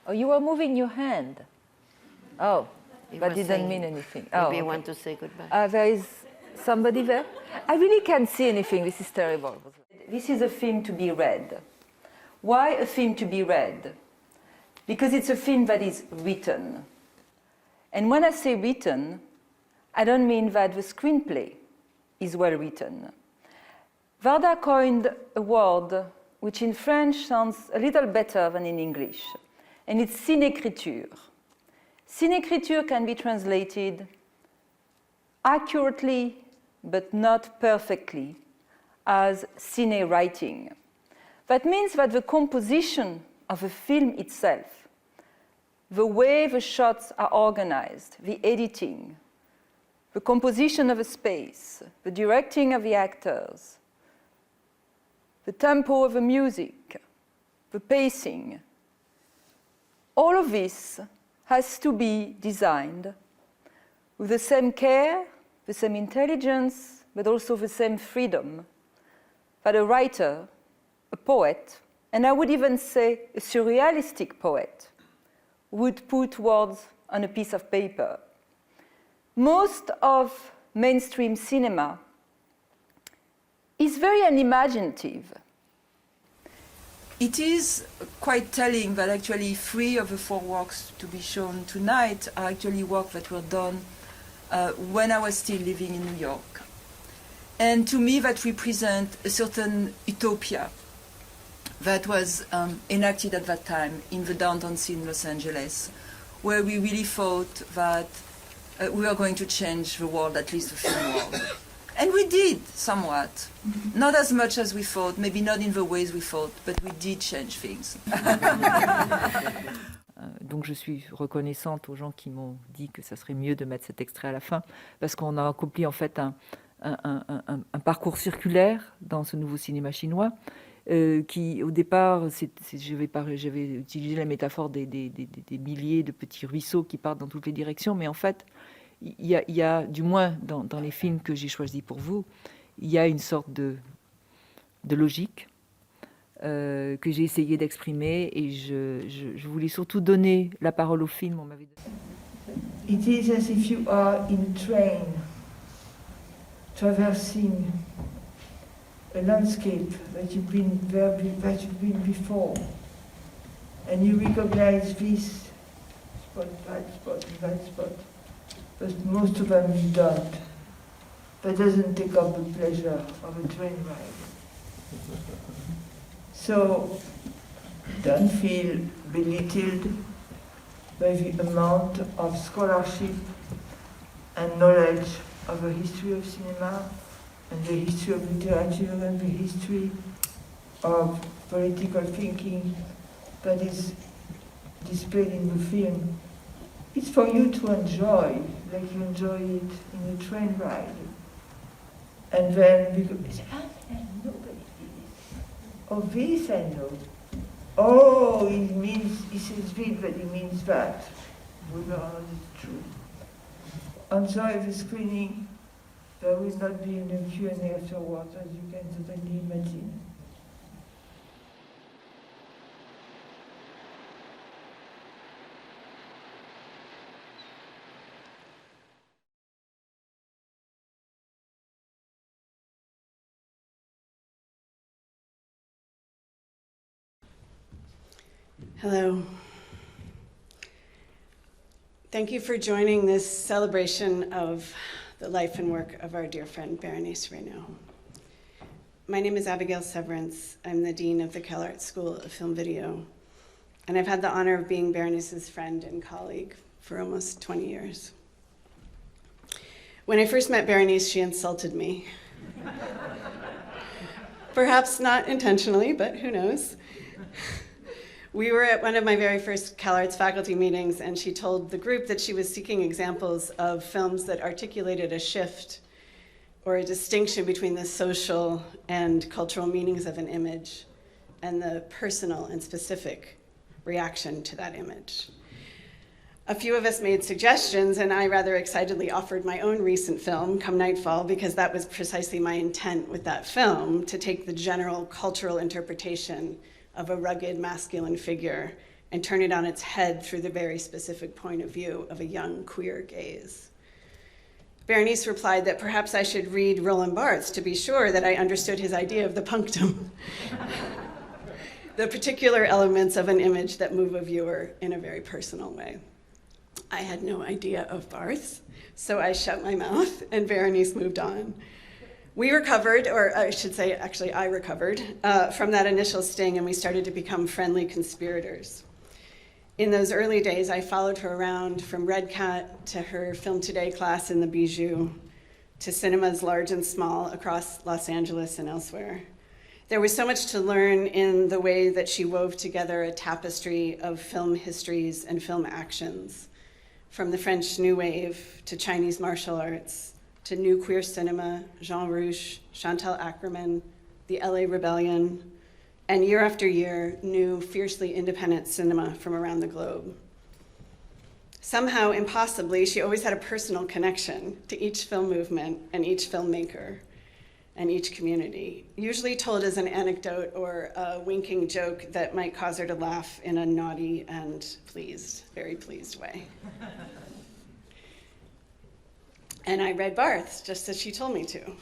Oh, you were moving your hand. Oh, that didn't mean anything. Maybe okay. you want to say goodbye. There is somebody there? I really can't see anything. This is terrible. This is a film to be read. Why a film to be read? Because it's a film that is written. And when I say written, I don't mean that the screenplay is well written. Varda coined a word which in French sounds a little better than in English, and it's cinécriture. Cinécriture can be translated accurately, but not perfectly, as cine writing. That means that the composition of a film itself, the way the shots are organized, the editing, the composition of a space, the directing of the actors, the tempo of the music, the pacing, all of this has to be designed with the same care, the same intelligence, but also the same freedom that a writer, a poet, and I would even say a surrealistic poet, would put words on a piece of paper. Most of mainstream cinema is very unimaginative. It is quite telling that actually 3 of the 4 works to be shown tonight are actually works that were done when I was still living in New York. And to me that represent a certain utopia that was enacted at that time in the downtown scene in Los Angeles, where we really thought that we were going to change the world, at least the film world. And we did, somewhat. Not as much as we thought, maybe not in the ways we thought, but we did change things. Donc je suis reconnaissante aux gens qui m'ont dit que ça serait mieux de mettre cet extrait à la fin, parce qu'on a accompli en fait un parcours circulaire dans ce nouveau cinéma chinois, qui au départ, j'avais utilisé la métaphore des milliers de petits ruisseaux qui partent dans toutes les directions, mais en fait, il y a, du moins dans les films que j'ai choisis pour vous, il y a une sorte de logique que j'ai essayé d'exprimer, et je voulais surtout donner la parole au film. On m'avait donné. It is as if you are in a train traversing a landscape that you've been before, and you recognize this spot, and that spot. But most of them you don't. That doesn't take up the pleasure of a train ride. So don't feel belittled by the amount of scholarship and knowledge of the history of cinema and the history of literature and the history of political thinking that is displayed in the film. It's for you to enjoy, like you enjoy it in a train ride. And then we go, nobody did it. Oh, this I know. Oh, he says this, but he means that. Whether or not it's true. Enjoy the screening. There will not be any Q&A afterwards, as you can certainly imagine. Hello. Thank you for joining this celebration of the life and work of our dear friend Bérénice Reynaud. My name is Abigail Severance. I'm the Dean of the CalArts School of Film Video, and I've had the honor of being Bérénice's friend and colleague for almost 20 years. When I first met Bérénice, she insulted me. Perhaps not intentionally, but who knows? We were at one of my very first CalArts faculty meetings, and she told the group that she was seeking examples of films that articulated a shift or a distinction between the social and cultural meanings of an image and the personal and specific reaction to that image. A few of us made suggestions, and I rather excitedly offered my own recent film, Come Nightfall, because that was precisely my intent with that film, to take the general cultural interpretation of a rugged masculine figure and turn it on its head through the very specific point of view of a young queer gaze. Bérénice replied that perhaps I should read Roland Barthes to be sure that I understood his idea of the punctum, the particular elements of an image that move a viewer in a very personal way. I had no idea of Barthes, so I shut my mouth and Bérénice moved on. We recovered, or I should say, actually I recovered, from that initial sting, and we started to become friendly conspirators. In those early days, I followed her around from REDCAT to her Film Today class in the Bijou, to cinemas large and small across Los Angeles and elsewhere. There was so much to learn in the way that she wove together a tapestry of film histories and film actions, from the French New Wave to Chinese martial arts, to new queer cinema, Jean Rouch, Chantal Ackerman, the LA Rebellion, and year after year, new fiercely independent cinema from around the globe. Somehow, impossibly, she always had a personal connection to each film movement and each filmmaker and each community, usually told as an anecdote or a winking joke that might cause her to laugh in a naughty and pleased, very pleased way. And I read Barthes, just as she told me to.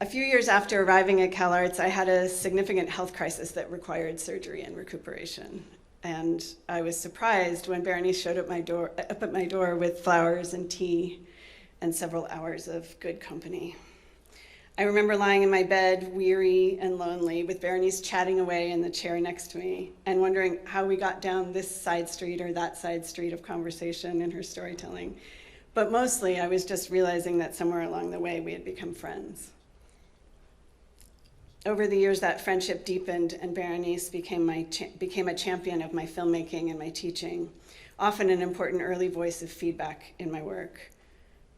A few years after arriving at CalArts, I had a significant health crisis that required surgery and recuperation. And I was surprised when Bérénice showed up at my door with flowers and tea and several hours of good company. I remember lying in my bed, weary and lonely, with Bérénice chatting away in the chair next to me and wondering how we got down this side street or that side street of conversation in her storytelling. But mostly, I was just realizing that somewhere along the way, we had become friends. Over the years, that friendship deepened, and Bérénice became a champion of my filmmaking and my teaching, often an important early voice of feedback in my work,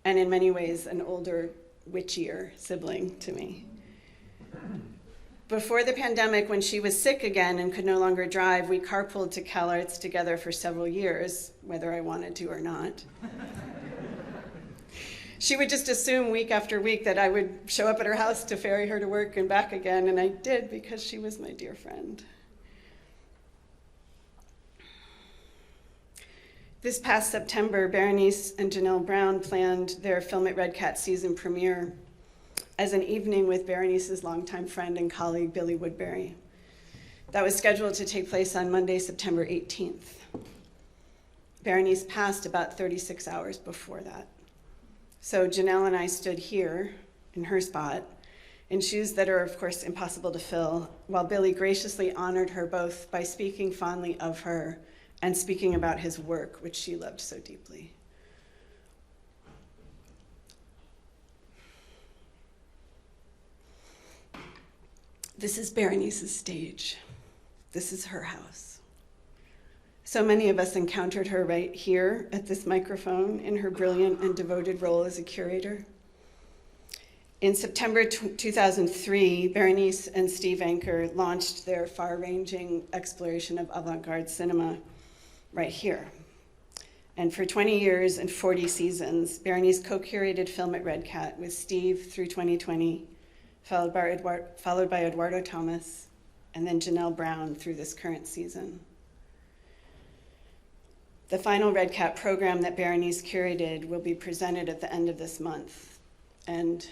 and in many ways, an older, witchier sibling to me. Before the pandemic, when she was sick again and could no longer drive, we carpooled to CalArts together for several years, whether I wanted to or not. She would just assume week after week that I would show up at her house to ferry her to work and back again, and I did because she was my dear friend. This past September, Bérénice and Janelle Brown planned their Film at REDCAT season premiere as an evening with Bérénice's longtime friend and colleague, Billy Woodbury. That was scheduled to take place on Monday, September 18th. Bérénice passed about 36 hours before that. So Janelle and I stood here in her spot, in shoes that are, of course, impossible to fill, while Billy graciously honored her both by speaking fondly of her and speaking about his work, which she loved so deeply. This is Bérénice's stage. This is her house. So many of us encountered her right here at this microphone in her brilliant and devoted role as a curator. In September 2003, Bérénice and Steve Anker launched their far-ranging exploration of avant-garde cinema right here. And for 20 years and 40 seasons, Bérénice co-curated Film at REDCAT with Steve through 2020, followed by Eduardo Thomas, and then Janelle Brown through this current season. The final REDCAT program that Bérénice curated will be presented at the end of this month. And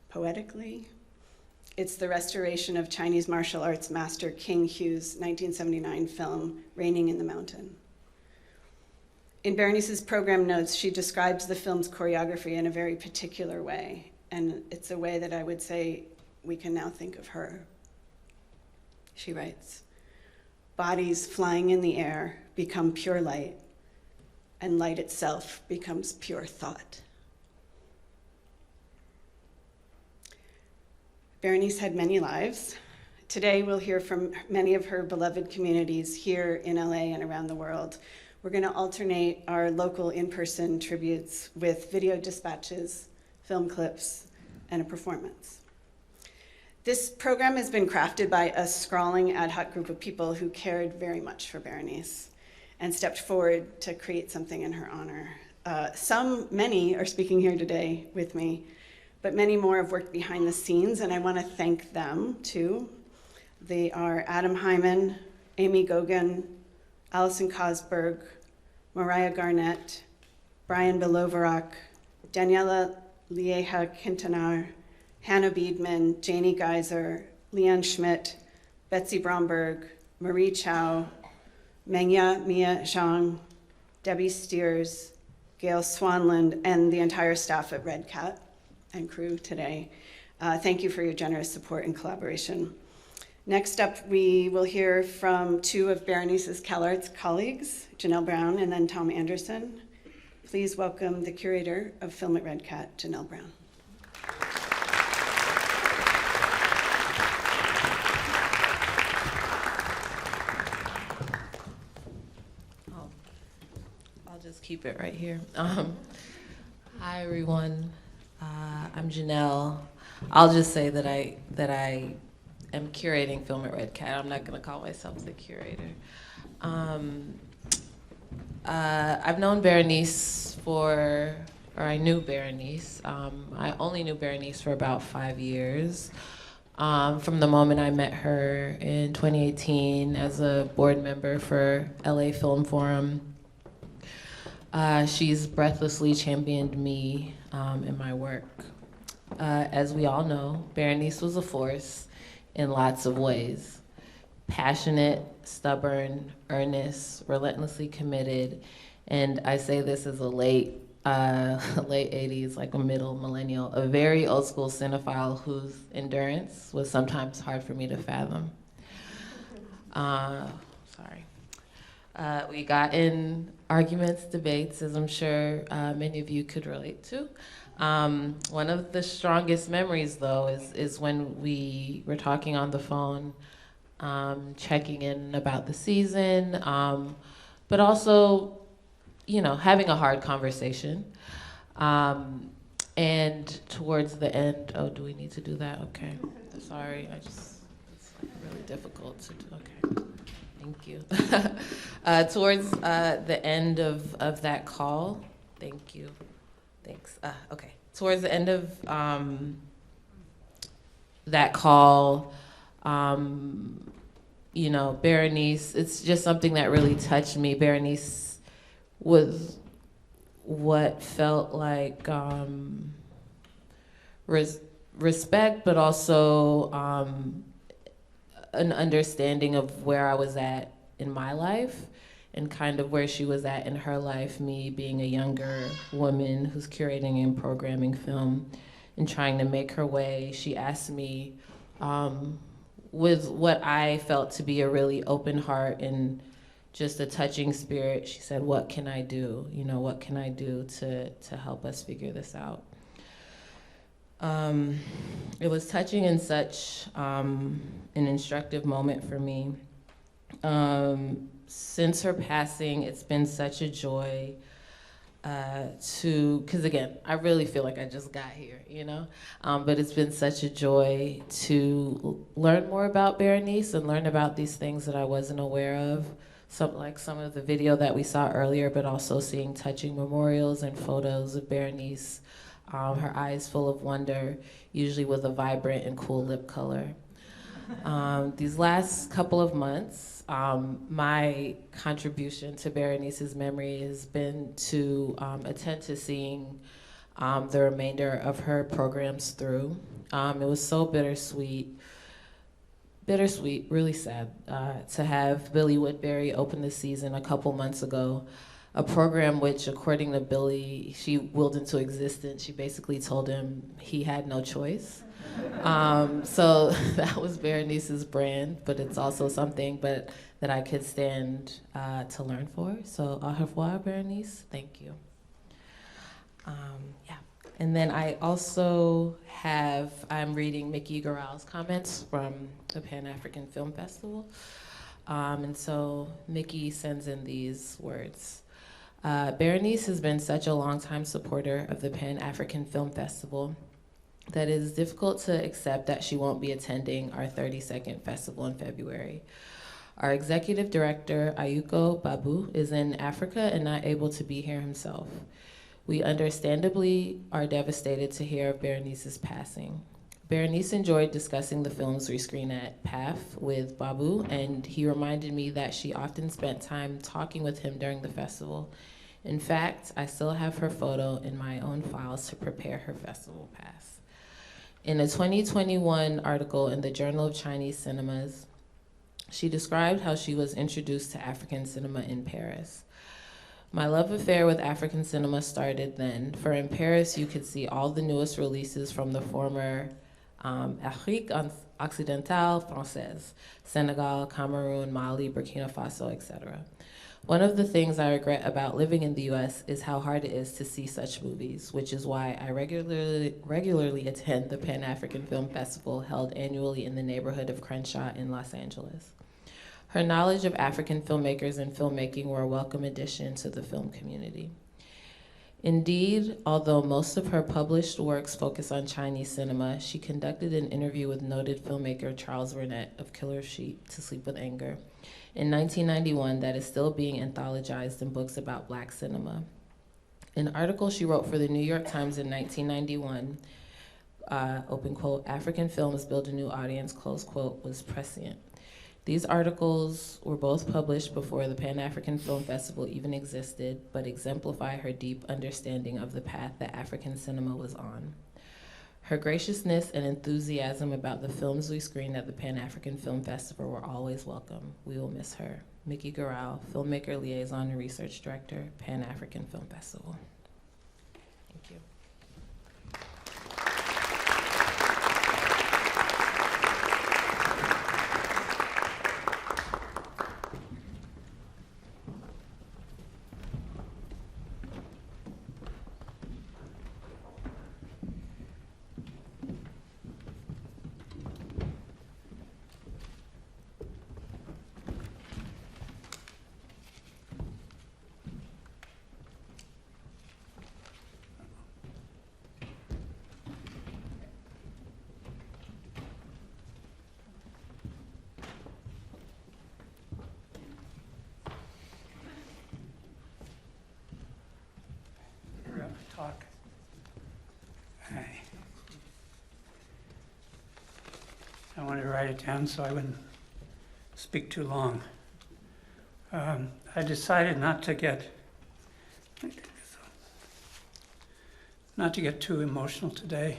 poetically, it's the restoration of Chinese martial arts master King Hu's 1979 film, Raining in the Mountain. In Bérénice's program notes, she describes the film's choreography in a very particular way, and it's a way that I would say we can now think of her. She writes, "Bodies flying in the air become pure light, and light itself becomes pure thought." Bérénice had many lives. Today, we'll hear from many of her beloved communities here in LA and around the world. We're going to alternate our local in-person tributes with video dispatches, film clips, and a performance. This program has been crafted by a sprawling ad hoc group of people who cared very much for Bérénice and stepped forward to create something in her honor. Many are speaking here today with me, but many more have worked behind the scenes, and I want to thank them too. They are Adam Hyman, Aimee Goguen, Alison Cosberg, Mariah Garnett, Brian Belovarak, Daniela Lieja Quintanar, Hannah Biedman, Janie Geiser, Leanne Schmidt, Betsy Bromberg, Marie Chow, Mengya Mia Zhang, Debbie Steers, Gail Swanland, and the entire staff at REDCAT and crew today. Thank you for your generous support and collaboration. Next up, we will hear from two of Bérénice's CalArts colleagues, Janelle Brown and then Tom Anderson. Please welcome the curator of film at REDCAT, Janelle Brown. I'll just keep it right here. Hi, everyone. I'm Janelle. I'll just say that I am curating film at REDCAT. I'm not going to call myself the curator. I've known Bérénice I knew Bérénice. I only knew Bérénice for about 5 years. From the moment I met her in 2018 as a board member for LA Filmforum. She's breathlessly championed me in my work. As we all know, Bérénice was a force in lots of ways. Passionate, stubborn, earnest, relentlessly committed, and I say this as a late 80s, like a middle millennial, a very old school cinephile whose endurance was sometimes hard for me to fathom. We got in arguments, debates, as I'm sure many of you could relate to. One of the strongest memories, though, is when we were talking on the phone, checking in about the season, but also, having a hard conversation. And towards the end, oh, do we need to do that? Okay, sorry, it's really difficult to do, okay. Thank you. Towards the end of that call, thank you. Thanks. Okay. Towards the end of that call, Bérénice, it's just something that really touched me. Bérénice was what felt like respect, but also an understanding of where I was at in my life and kind of where she was at in her life, me being a younger woman who's curating and programming film and trying to make her way. She asked me, with what I felt to be a really open heart and just a touching spirit, she said, what can I do? What can I do to help us figure this out? It was touching and such an instructive moment for me. Since her passing, it's been such a joy because again, I really feel like I just got here, but it's been such a joy to learn more about Bérénice and learn about these things that I wasn't aware of. Some of the video that we saw earlier, but also seeing touching memorials and photos of Bérénice, her eyes full of wonder, usually with a vibrant and cool lip color. These last couple of months, my contribution to Bérénice's memory has been to attend to seeing the remainder of her programs through. It was so bittersweet, really sad, to have Billy Woodbury open the season a couple months ago, a program which, according to Billy, she willed into existence. She basically told him he had no choice. So that was Bérénice's brand, but it's also something that I could stand to learn for. So au revoir, Bérénice. Thank you. Yeah. And then I also I'm reading Mickey Garal's comments from the Pan-African Film Festival. And so Mickey sends in these words. Bérénice has been such a longtime supporter of the Pan-African Film Festival that it is difficult to accept that she won't be attending our 32nd festival in February. Our executive director, Ayuko Babu, is in Africa and not able to be here himself. We understandably are devastated to hear of Bérénice's passing. Bérénice enjoyed discussing the films we screen at PAF with Babu, and he reminded me that she often spent time talking with him during the festival. In fact, I still have her photo in my own files to prepare her festival pass. In a 2021 article in the Journal of Chinese Cinemas, she described how she was introduced to African cinema in Paris. My love affair with African cinema started then, for in Paris you could see all the newest releases from the former Afrique Occidentale Française, Senegal, Cameroon, Mali, Burkina Faso, etc. One of the things I regret about living in the US is how hard it is to see such movies, which is why I regularly attend the Pan-African Film Festival held annually in the neighborhood of Crenshaw in Los Angeles. Her knowledge of African filmmakers and filmmaking were a welcome addition to the film community. Indeed, although most of her published works focus on Chinese cinema, she conducted an interview with noted filmmaker Charles Burnett of Killer Sheep to Sleep with Anger in 1991 that is still being anthologized in books about Black cinema. An article she wrote for the New York Times in 1991, open quote, African films build a new audience, close quote, was prescient. These articles were both published before the Pan-African Film Festival even existed, but exemplify her deep understanding of the path that African cinema was on. Her graciousness and enthusiasm about the films we screened at the Pan-African Film Festival were always welcome. We will miss her. Mickey Garau, Filmmaker Liaison and Research Director, Pan-African Film Festival. Thank you. Talk. I wanted to write it down so I wouldn't speak too long. I decided not to get too emotional today.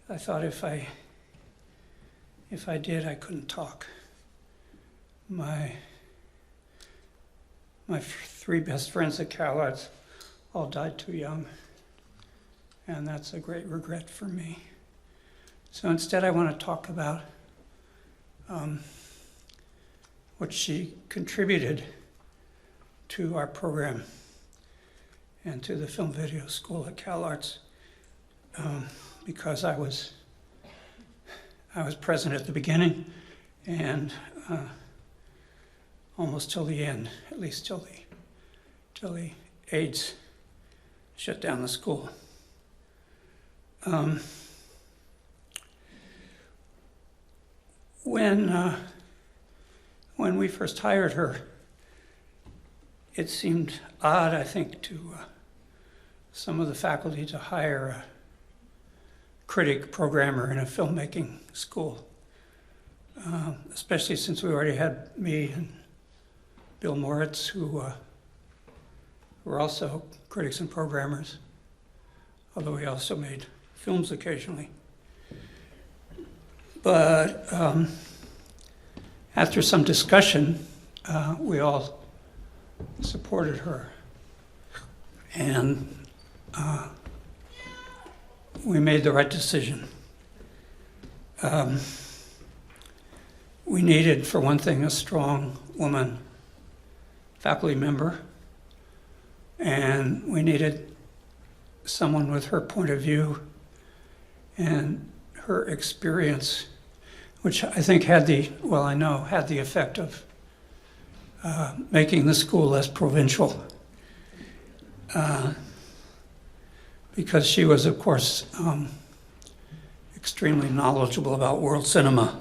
I thought if I did, I couldn't talk. My three best friends at Qlab all died too young, and that's a great regret for me. So instead I want to talk about what she contributed to our program and to the film video school at CalArts, because I was present at the beginning and almost till the end, at least till the AIDS shut down the school. When we first hired her, it seemed odd, I think, to some of the faculty to hire a critic programmer in a filmmaking school, especially since we already had me and Bill Moritz, who were also critics and programmers, although we also made films occasionally. But after some discussion, we all supported her. And we made the right decision. We needed, for one thing, a strong woman faculty member, and we needed someone with her point of view and her experience, which I think had the effect of making the school less provincial. Because she was, of course, extremely knowledgeable about world cinema.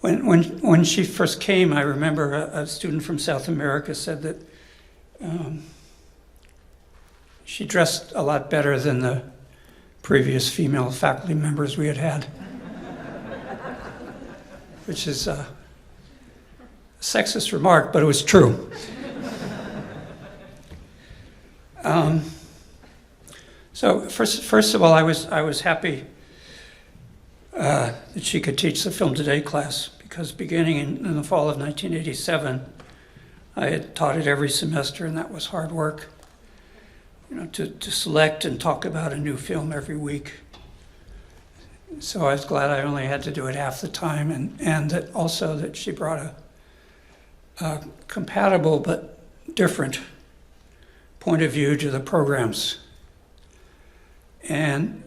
When she first came, I remember a student from South America said that she dressed a lot better than the previous female faculty members we had had, which is a sexist remark, but it was true. So first of all, I was happy that she could teach the Film Today class, because beginning in the fall of 1987, I had taught it every semester, and that was hard work. You know, to select and talk about a new film every week. So I was glad I only had to do it half the time, and that also that she brought a compatible but different point of view to the programs. And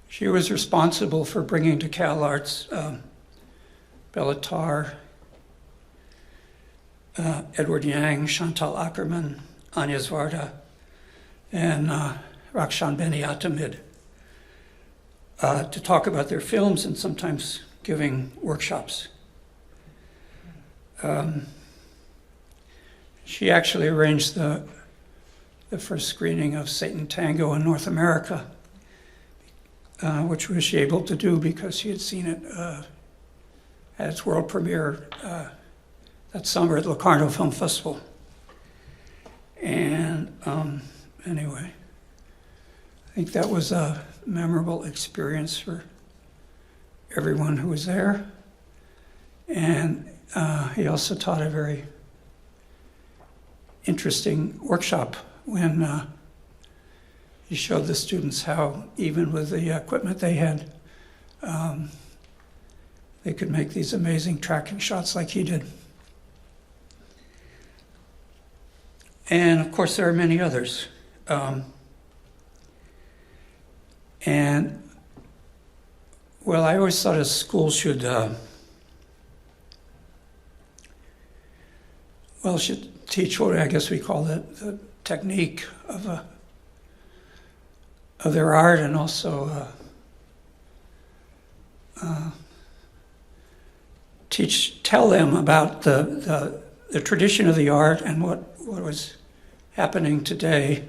she was responsible for bringing to CalArts Bellatar, Edward Yang, Chantal Ackerman, Anya Zwarda, and Rakshan Beni-Atamid to talk about their films and sometimes giving workshops. She actually arranged the first screening of Satan Tango in North America, which was she able to do because she had seen it at its world premiere that summer at Locarno Film Festival. And anyway, I think that was a memorable experience for everyone who was there. And he also taught a very interesting workshop when he showed the students how, even with the equipment they had, they could make these amazing tracking shots like he did. And of course, there are many others. And well, I always thought a school should teach what I guess we call the technique of their art, and also tell them about the tradition of the art and what was happening today,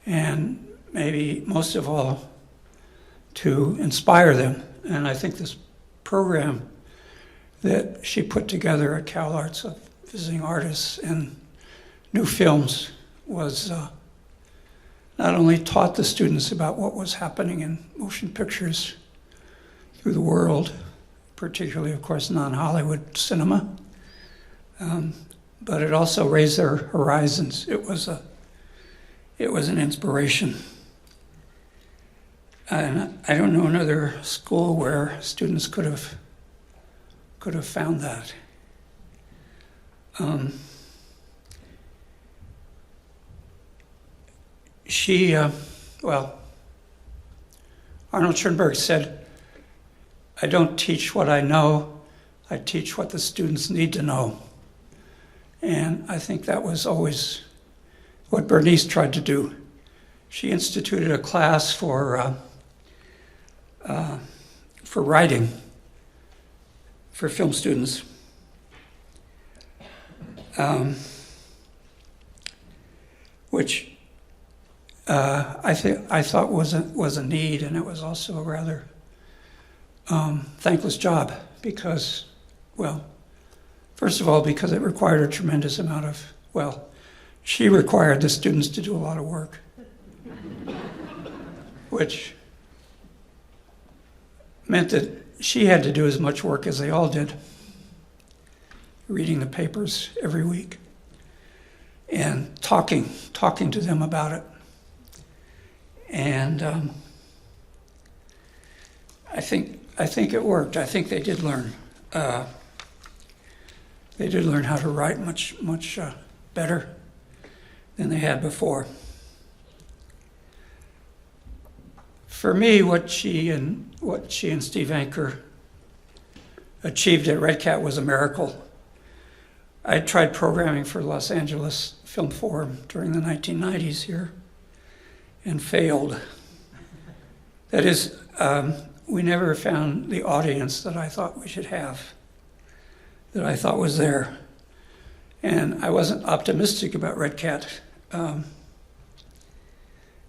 and maybe most of all to inspire them. And I think this program that she put together at CalArts of visiting artists and new films was not only taught the students about what was happening in motion pictures through the world, particularly, of course, non-Hollywood cinema, but it also raised their horizons. It was an inspiration. And I don't know another school where students could have found that. Arnold Schoenberg said, "I don't teach what I know, I teach what the students need to know." And I think that was always what Bérénice tried to do. She instituted a class for writing for film students. Which I thought was a need, and it was also a rather thankless job because, well, first of all, because it required a tremendous amount of, she required the students to do a lot of work, which meant that she had to do as much work as they all did, reading the papers every week and talking to them about it. And I think it worked. I think they did learn. They did learn how to write much better than they had before. For me, what she and Steve Anker achieved at REDCAT was a miracle. I tried programming for Los Angeles Filmforum during the 1990s here and failed. That is, we never found the audience that I thought we should have, that I thought was there. And I wasn't optimistic about REDCAT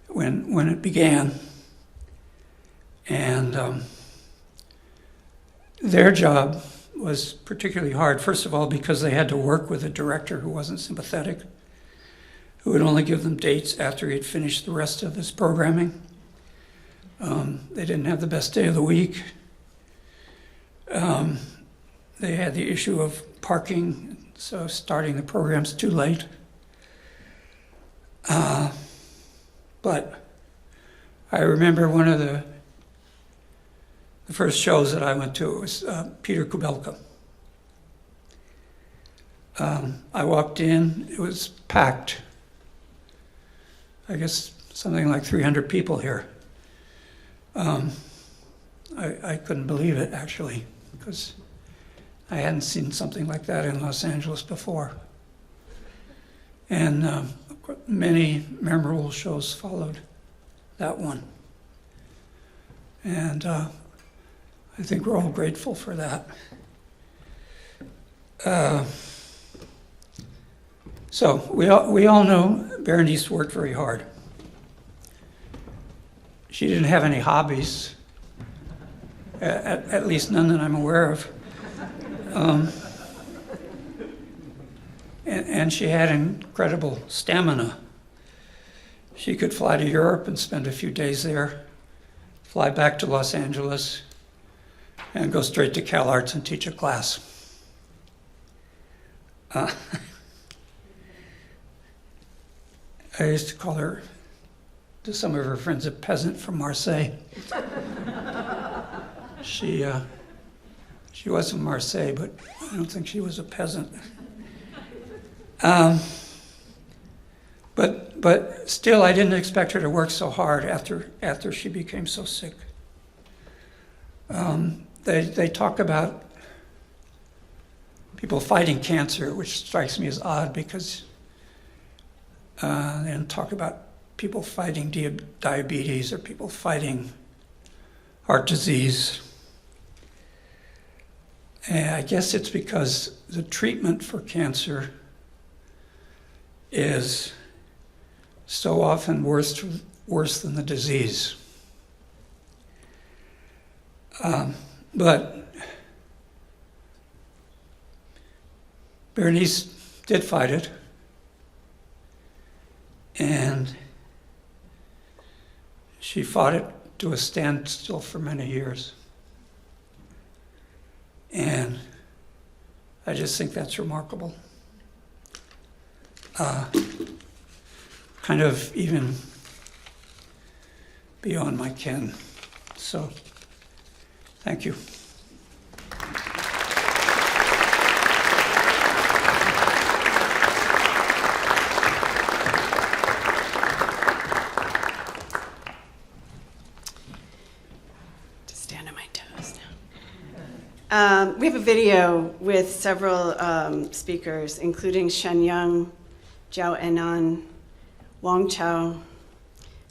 when it began. And their job was particularly hard, first of all, because they had to work with a director who wasn't sympathetic, who would only give them dates after he'd finished the rest of his programming. They didn't have the best day of the week. They had the issue of parking, so starting the programs too late. But I remember one of the first shows that I went to, it was Peter Kubelka. I walked in, it was packed. I guess something like 300 people here. I couldn't believe it, actually, because I hadn't seen something like that in Los Angeles before. And many memorable shows followed that one. And I think we're all grateful for that. So we all know Bérénice worked very hard. She didn't have any hobbies, at least none that I'm aware of. And she had incredible stamina. She could fly to Europe and spend a few days there, fly back to Los Angeles, and go straight to CalArts and teach a class. I used to call her, to some of her friends, a peasant from Marseille. She was from Marseille, but I don't think she was a peasant. But still, I didn't expect her to work so hard after she became so sick. They talk about people fighting cancer, which strikes me as odd because they don't talk about people fighting diabetes or people fighting heart disease. And I guess it's because the treatment for cancer is so often worse than the disease. But Bérénice did fight it, and she fought it to a standstill for many years. And I just think that's remarkable. Kind of even beyond my ken. So, thank you. We have a video with several speakers, including Shen Yang, Zhao Enan, Wang Chao,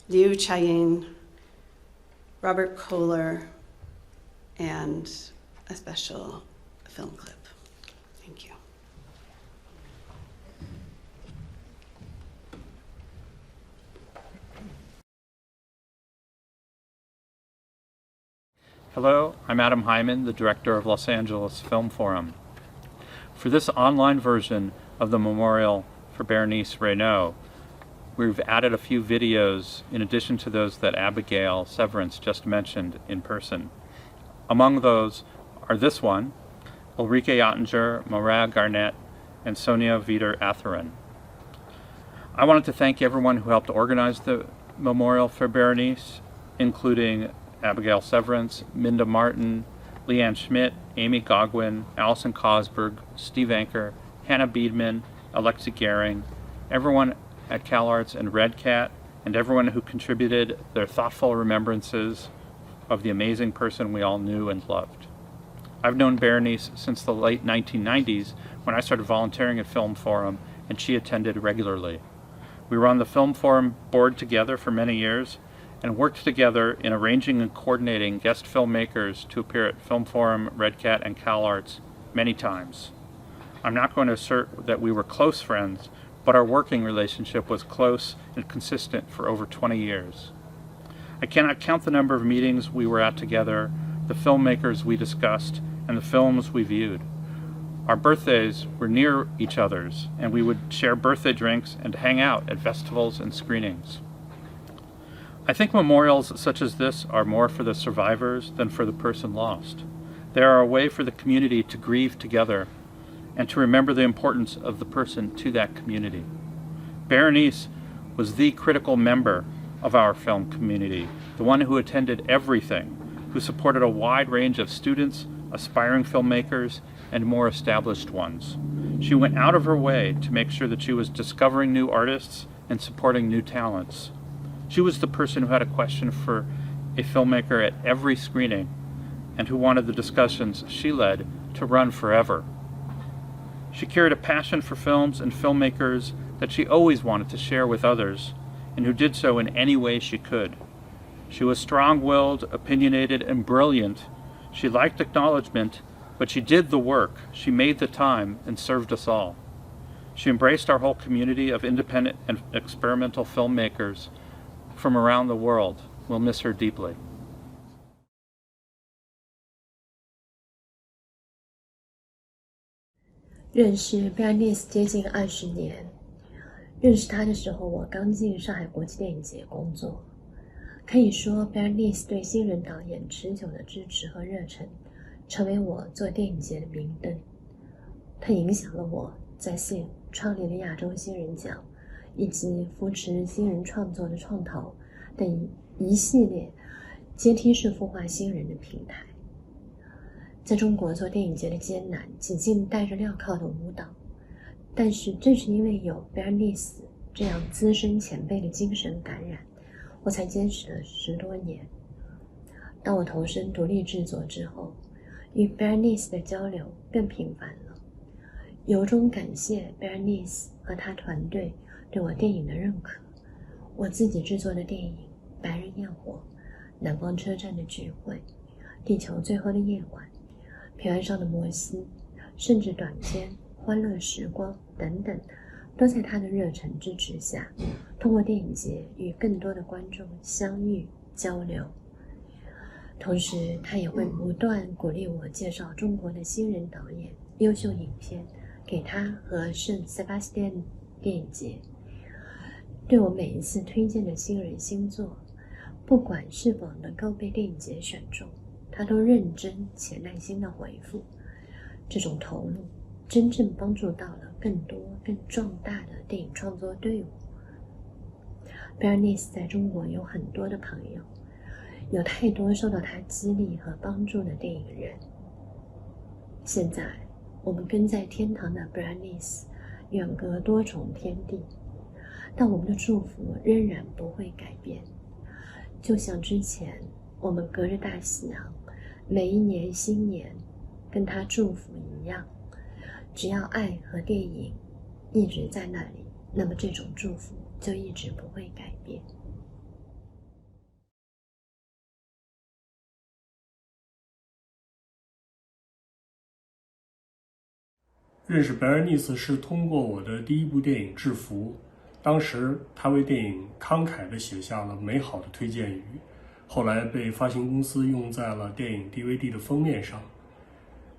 Liu Chayin, Robert Kohler, and a special film clip. Thank you. Hello, I'm Adam Hyman, the director of Los Angeles Filmforum. For this online version of the memorial for Bérénice Reynaud, we've added a few videos in addition to those that Abigail Severance just mentioned in person. Among those are this one, Ulrike Ottinger, Mariah Garnett, and Sonia Vider-Atherin. I wanted to thank everyone who helped organize the memorial for Bérénice, including Abigail Severance, Minda Martin, Leanne Schmidt, Aimee Goguen, Allison Cosberg, Steve Anker, Hannah Biedman, Alexi Gehring, everyone at CalArts and REDCAT, and everyone who contributed their thoughtful remembrances of the amazing person we all knew and loved. I've known Bérénice since the late 1990s when I started volunteering at Filmforum, and she attended regularly. We were on the Filmforum board together for many years, and worked together in arranging and coordinating guest filmmakers to appear at Filmforum, REDCAT, and CalArts many times. I'm not going to assert that we were close friends, but our working relationship was close and consistent for over 20 years. I cannot count the number of meetings we were at together, the filmmakers we discussed, and the films we viewed. Our birthdays were near each other's, and we would share birthday drinks and hang out at festivals and screenings. I think memorials such as this are more for the survivors than for the person lost. They are a way for the community to grieve together and to remember the importance of the person to that community. Bérénice was the critical member of our film community, the one who attended everything, who supported a wide range of students, aspiring filmmakers, and more established ones. She went out of her way to make sure that she was discovering new artists and supporting new talents. She was the person who had a question for a filmmaker at every screening and who wanted the discussions she led to run forever. She carried a passion for films and filmmakers that she always wanted to share with others, and who did so in any way she could. She was strong-willed, opinionated, and brilliant. She liked acknowledgement, but she did the work. She made the time and served us all. She embraced our whole community of independent and experimental filmmakers from around the world. We'll miss her deeply. 认识 Bérénice 接近20年，认识她的时候，我刚进上海国际电影节工作。可以说 Bérénice 对新人导演持久的支持和热忱，成为我做电影节的明灯。它影响了我在信创立了亚洲新人奖，以及扶持新人创作的创投等一系列阶梯式孵化新人的平台。在中国做电影节的艰难，几近带着镣铐的舞蹈，但是正是因为有 Bérénice 这样资深前辈的精神感染，我才坚持了10多年。当我投身独立制作之后，与 Bérénice 的交流更频繁了，由衷感谢 Bérénice 和他团队对我电影的认可。我自己制作的电影《白日焰火》、《南方车站的聚会》、《地球最后的夜晚》、《平安上的摩西》，甚至短片《欢乐时光》等等，都在他的热忱支持下，通过电影节与更多的观众相遇交流。同时他也会不断鼓励我介绍中国的新人导演优秀影片给他和圣塞巴斯蒂安电影节。对我每一次推荐的新人新作，不管是否能够被电影节选中，他都认真且耐心地回复。这种投入真正帮助到了更多更壮大的电影创作队伍。Bérénice 在中国有很多的朋友，有太多受到他激励和帮助的电影人。现在我们跟在天堂的 Bérénice 远隔多重天地，但我们的祝福仍然不会改变。就像之前我们隔着大西洋，每一年新年跟他祝福一样，只要爱和电影一直在那里，那么这种祝福就一直不会改变。认识Bérénice是通过我的第一部电影《制服》，当时他为电影慷慨地写下了美好的推荐语，后来被发行公司用在了电影 DVD 的封面上。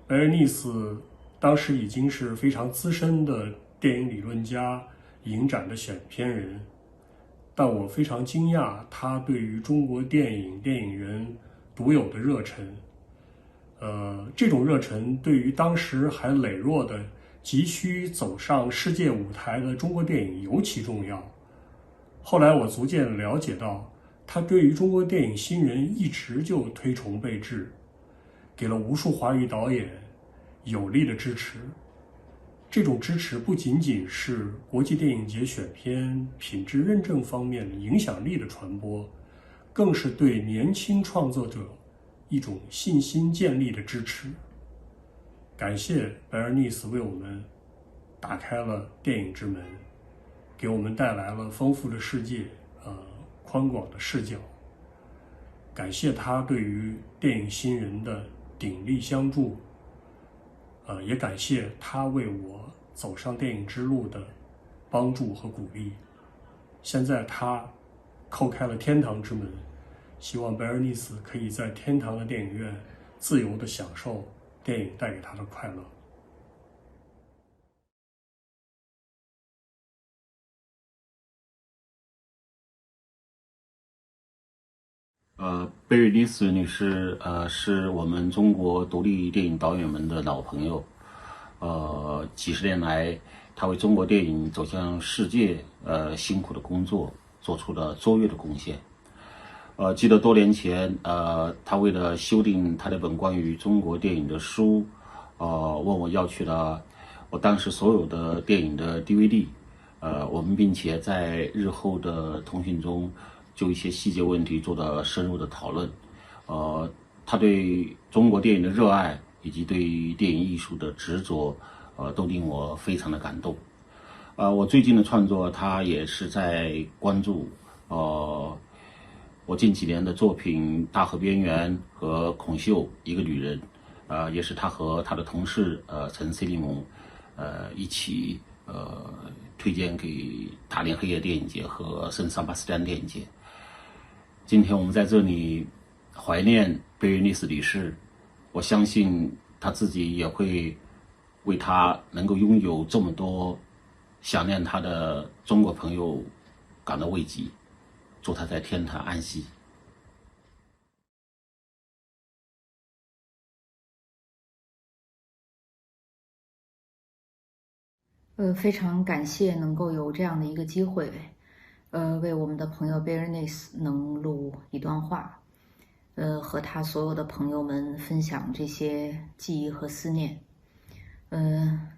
Bérénice当时已经是非常资深的电影理论家、影展的选片人，但我非常惊讶他对于中国电影、电影人独有的热忱。这种热忱对于当时还羸弱的、急需走上世界舞台的中国电影尤其重要。后来我逐渐了解到，他对于中国电影新人一直就推崇备至，给了无数华语导演有力的支持。这种支持不仅仅是国际电影节选片、品质认证方面的影响力的传播，更是对年轻创作者一种信心建立的支持。感谢Bérénice为我们打开了电影之门，给我们带来了丰富的世界，宽广的视角。感谢他对于电影新人的鼎力相助，也感谢他为我走上电影之路的帮助和鼓励。现在他叩开了天堂之门，希望Bérénice可以在天堂的电影院自由地享受电影带给他的快乐。Bérénice女士，是我们中国独立电影导演们的老朋友。几十年来，她为中国电影走向世界，辛苦的工作，做出了卓越的贡献。记得多年前，她为了修订她那本关于中国电影的书，问我要去了我当时所有的电影的 DVD，我们并且在日后的通讯中，就一些细节问题做了深入的讨论。他对中国电影的热爱以及对电影艺术的执着，都令我非常的感动。我最近的创作，他也是在关注，我近几年的作品《大河边缘》和《孔秀一个女人》，也是他和他的同事陈C利蒙，一起推荐给塔林黑夜电影节和圣桑巴斯蒂安电影节。今天我们在这里怀念Bérénice女士，我相信她自己也会为她能够拥有这么多想念她的中国朋友感到慰藉，祝她在天堂安息。非常感谢能够有这样的一个机会，为我们的朋友 Bérénice 能录一段话，和他所有的朋友们分享这些记忆和思念。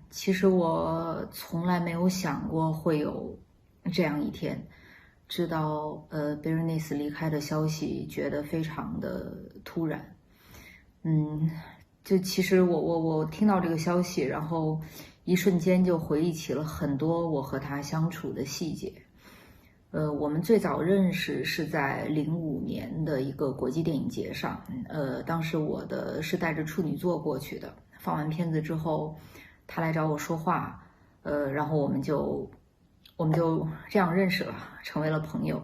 其实我从来没有想过会有这样一天，知道Bérénice 离开的消息，觉得非常的突然。就其实我听到这个消息，然后一瞬间就回忆起了很多我和他相处的细节。我们最早认识是在05年的一个国际电影节上，当时我是带着处女座过去的，放完片子之后，他来找我说话，然后我们就这样认识了，成为了朋友。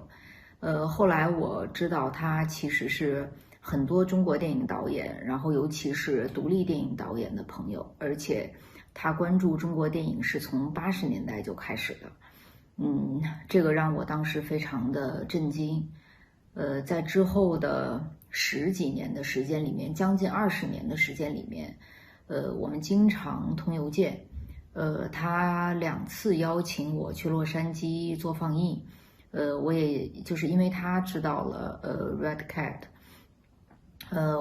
后来我知道他其实是很多中国电影导演，然后尤其是独立电影导演的朋友，而且他关注中国电影是从80年代就开始的。这个让我当时非常的震惊。在之后的10几年的时间里面，将近20年的时间里面，我们经常通邮件。他2次邀请我去洛杉矶做放映，我也就是因为他知道了REDCAT，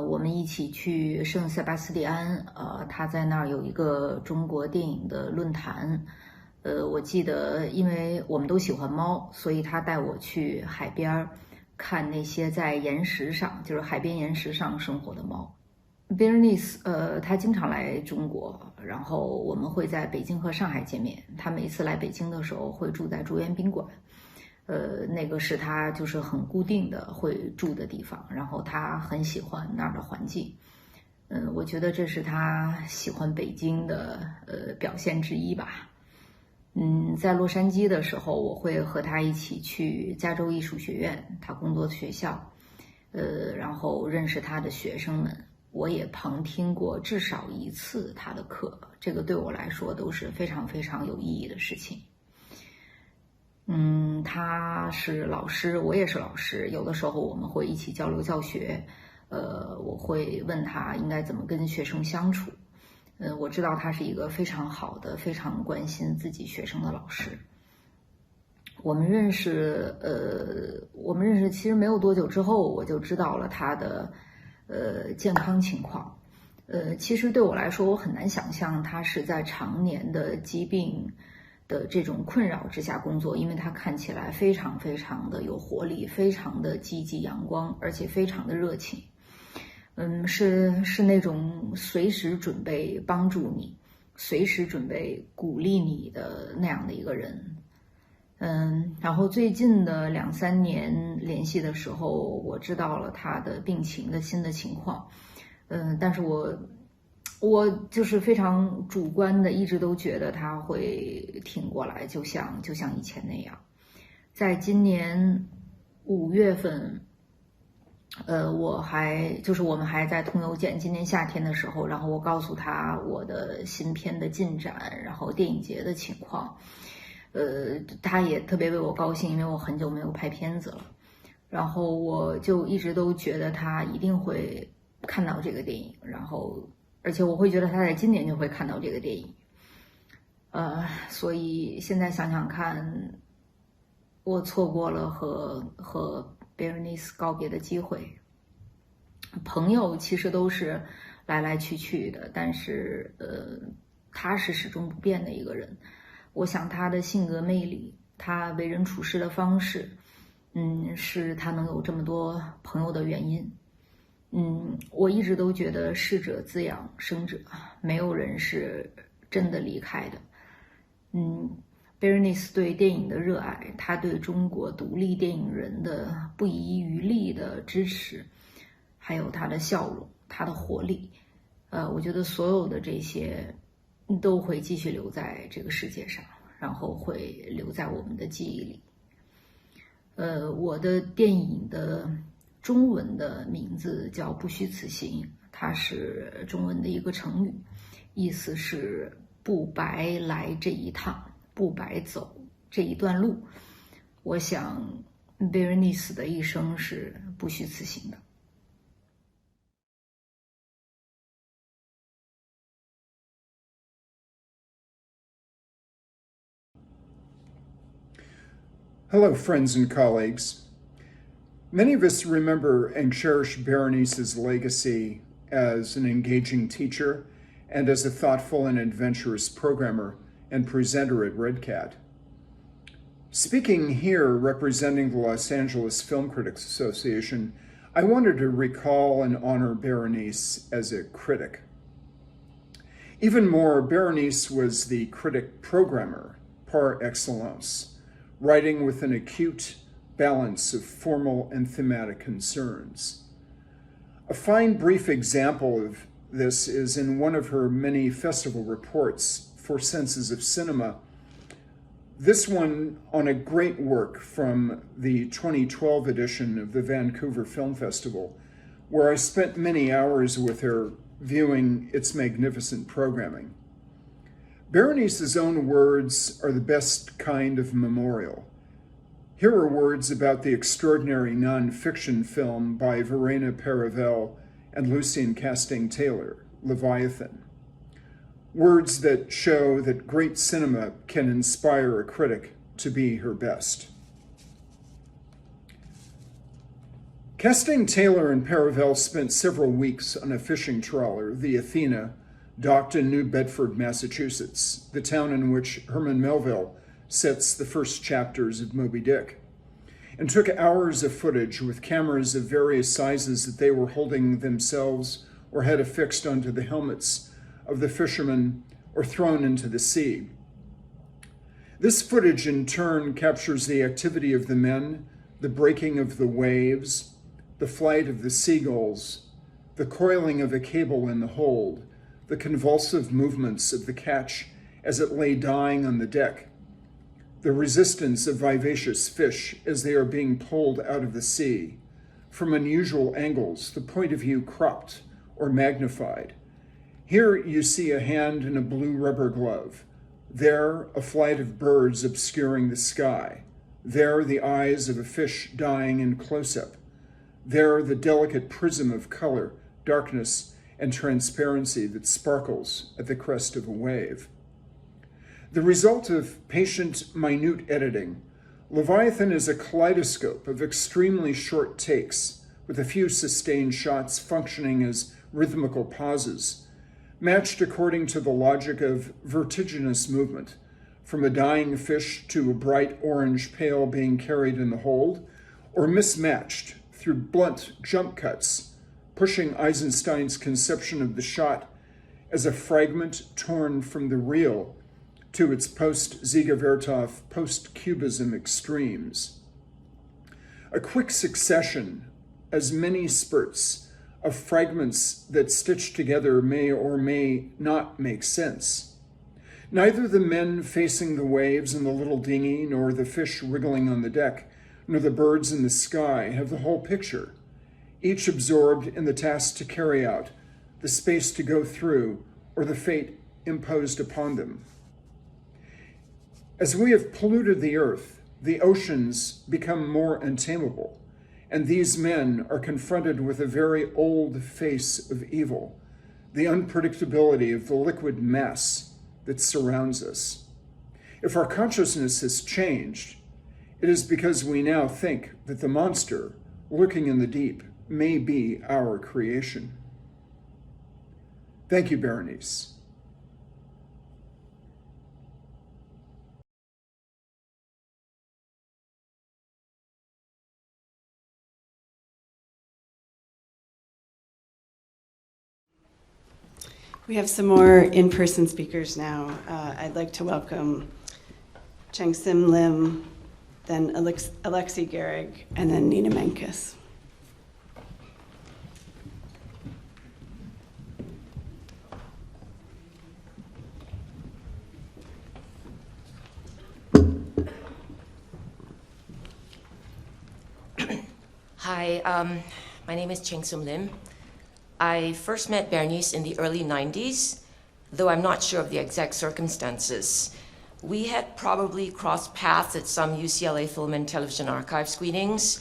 我们一起去圣塞巴斯蒂安，他在那儿有一个中国电影的论坛。我记得因为我们都喜欢猫，所以他带我去海边看那些在岩石上，就是海边岩石上生活的猫。Bérénice他经常来中国，然后我们会在北京和上海见面。他每次来北京的时候会住在竹园宾馆，那个是他就是很固定的会住的地方，然后他很喜欢那儿的环境。我觉得这是他喜欢北京的表现之一吧。在洛杉矶的时候，我会和他一起去加州艺术学院，他工作的学校，然后认识他的学生们。我也旁听过至少1次他的课，这个对我来说都是非常非常有意义的事情。他是老师，我也是老师，有的时候我们会一起交流教学，我会问他应该怎么跟学生相处。我知道他是一个非常好的、非常关心自己学生的老师。我们认识其实没有多久之后，我就知道了他的健康情况。其实对我来说，我很难想象他是在常年的疾病的这种困扰之下工作，因为他看起来非常非常的有活力，非常的积极阳光，而且非常的热情。是那种随时准备帮助你，随时准备鼓励你的那样的一个人。然后最近的2、3年联系的时候，我知道了他的病情的新的情况。但是我我就是非常主观的，一直都觉得他会挺过来，就像以前那样。在今年5月份，我们还在通邮件，今年夏天的时候，然后我告诉他我的新片的进展，然后电影节的情况，他也特别为我高兴，因为我很久没有拍片子了，然后我就一直都觉得他一定会看到这个电影，然后而且我会觉得他在今年就会看到这个电影，所以现在想想看，我错过了和Bérénice告别的机会。朋友其实都是来来去去的，但是他是始终不变的一个人。我想他的性格魅力，他为人处事的方式，是他能有这么多朋友的原因。我一直都觉得逝者滋养生者，没有人是真的离开的。Bérénice 对电影的热爱，他对中国独立电影人的不遗余力的支持，还有他的笑容，他的活力，我觉得所有的这些都会继续留在这个世界上，然后会留在我们的记忆里。我的电影的中文的名字叫不虚此行，它是中文的一个成语，意思是不白来这一趟，不白走这一段路。我想 Bérénice 的一生是不虚此行的。Hello, friends and colleagues. Many of us remember and cherish Bérénice's legacy as an engaging teacher and as a thoughtful and adventurous programmer and presenter at REDCAT. Speaking here, representing the Los Angeles Film Critics Association, I wanted to recall and honor Bérénice as a critic. Even more, Bérénice was the critic programmer par excellence, writing with an acute balance of formal and thematic concerns. A fine brief example of this is in one of her many festival reports for Senses of Cinema, this one on a great work from the 2012 edition of the Vancouver Film Festival, where I spent many hours with her viewing its magnificent programming. Bérénice's own words are the best kind of memorial. Here are words about the extraordinary non-fiction film by Verena Paravel and Lucien Casting-Taylor, Leviathan. Words that show that great cinema can inspire a critic to be her best. Casting-Taylor and Paravel spent several weeks on a fishing trawler, the Athena, docked in New Bedford, Massachusetts, the town in which Herman Melville sets the first chapters of Moby Dick, and took hours of footage with cameras of various sizes that they were holding themselves or had affixed onto the helmets of the fishermen or thrown into the sea. This footage in turn captures the activity of the men, the breaking of the waves, the flight of the seagulls, the coiling of a cable in the hold, the convulsive movements of the catch as it lay dying on the deck, the resistance of vivacious fish as they are being pulled out of the sea, from unusual angles, the point of view cropped or magnified. Here you see a hand in a blue rubber glove. There, a flight of birds obscuring the sky. There, the eyes of a fish dying in close-up. There, the delicate prism of color, darkness, and transparency that sparkles at the crest of a wave. The result of patient, minute editing, Leviathan is a kaleidoscope of extremely short takes, with a few sustained shots functioning as rhythmical pauses, matched according to the logic of vertiginous movement, from a dying fish to a bright orange pail being carried in the hold, or mismatched through blunt jump cuts, pushing Eisenstein's conception of the shot as a fragment torn from the real to its post-Ziga Vertov, post-Cubism extremes. A quick succession, as many spurts, of fragments that stitched together may or may not make sense. Neither the men facing the waves in the little dinghy, nor the fish wriggling on the deck, nor the birds in the sky have the whole picture, each absorbed in the task to carry out, the space to go through, or the fate imposed upon them. As we have polluted the earth, the oceans become more untamable, and these men are confronted with a very old face of evil, the unpredictability of the liquid mass that surrounds us. If our consciousness has changed, it is because we now think that the monster lurking in the deep may be our creation. Thank you, Bérénice. We have some more in-person speakers now. I'd like to welcome Chang Sim Lim, then Alexei Gehrig, and then Nina Menkes. Hi, my name is Chang Sim Lim. I first met Bérénice in the early 90s, though I'm not sure of the exact circumstances. We had probably crossed paths at some UCLA Film and Television Archive screenings,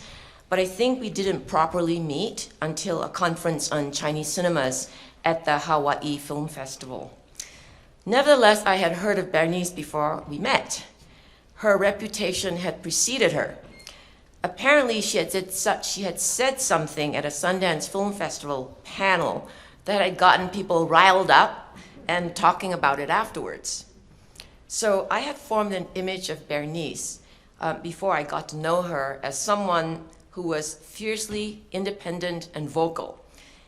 but I think we didn't properly meet until a conference on Chinese cinemas at the Hawaii Film Festival. Nevertheless, I had heard of Bérénice before we met. Her reputation had preceded her. Apparently, she had said something at a Sundance Film Festival panel that had gotten people riled up and talking about it afterwards. So I had formed an image of Bérénice before I got to know her as someone who was fiercely independent and vocal.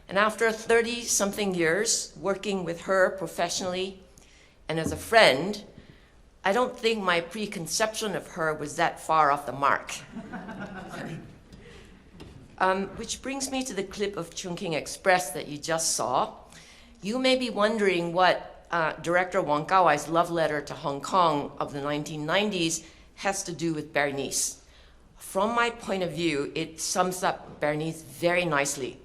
And after 30-something years working with her professionally and as a friend, I don't think my preconception of her was that far off the mark. Which brings me to the clip of Chungking Express that you just saw. You may be wondering what director Wong Kar-wai's love letter to Hong Kong of the 1990s has to do with Bérénice. From my point of view, it sums up Bérénice very nicely.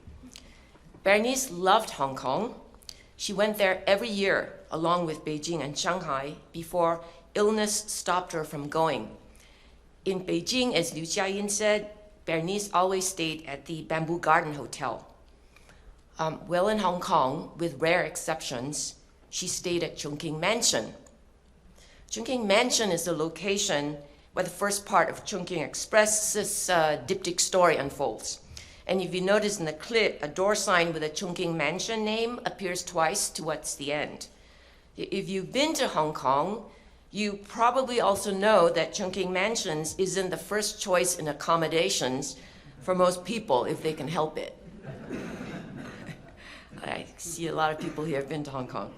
Bérénice loved Hong Kong. She went there every year, along with Beijing and Shanghai, before illness stopped her from going. In Beijing, as Liu Jiayin said, Bérénice always stayed at the Bamboo Garden Hotel. While in Hong Kong, with rare exceptions, she stayed at Chungking Mansion. Chungking Mansion is the location where the first part of Chungking Express's diptych story unfolds. And if you notice in the clip, a door sign with a Chungking Mansion name appears twice towards the end. If you've been to Hong Kong, you probably also know that Chungking Mansions isn't the first choice in accommodations for most people if they can help it. I see a lot of people here have been to Hong Kong.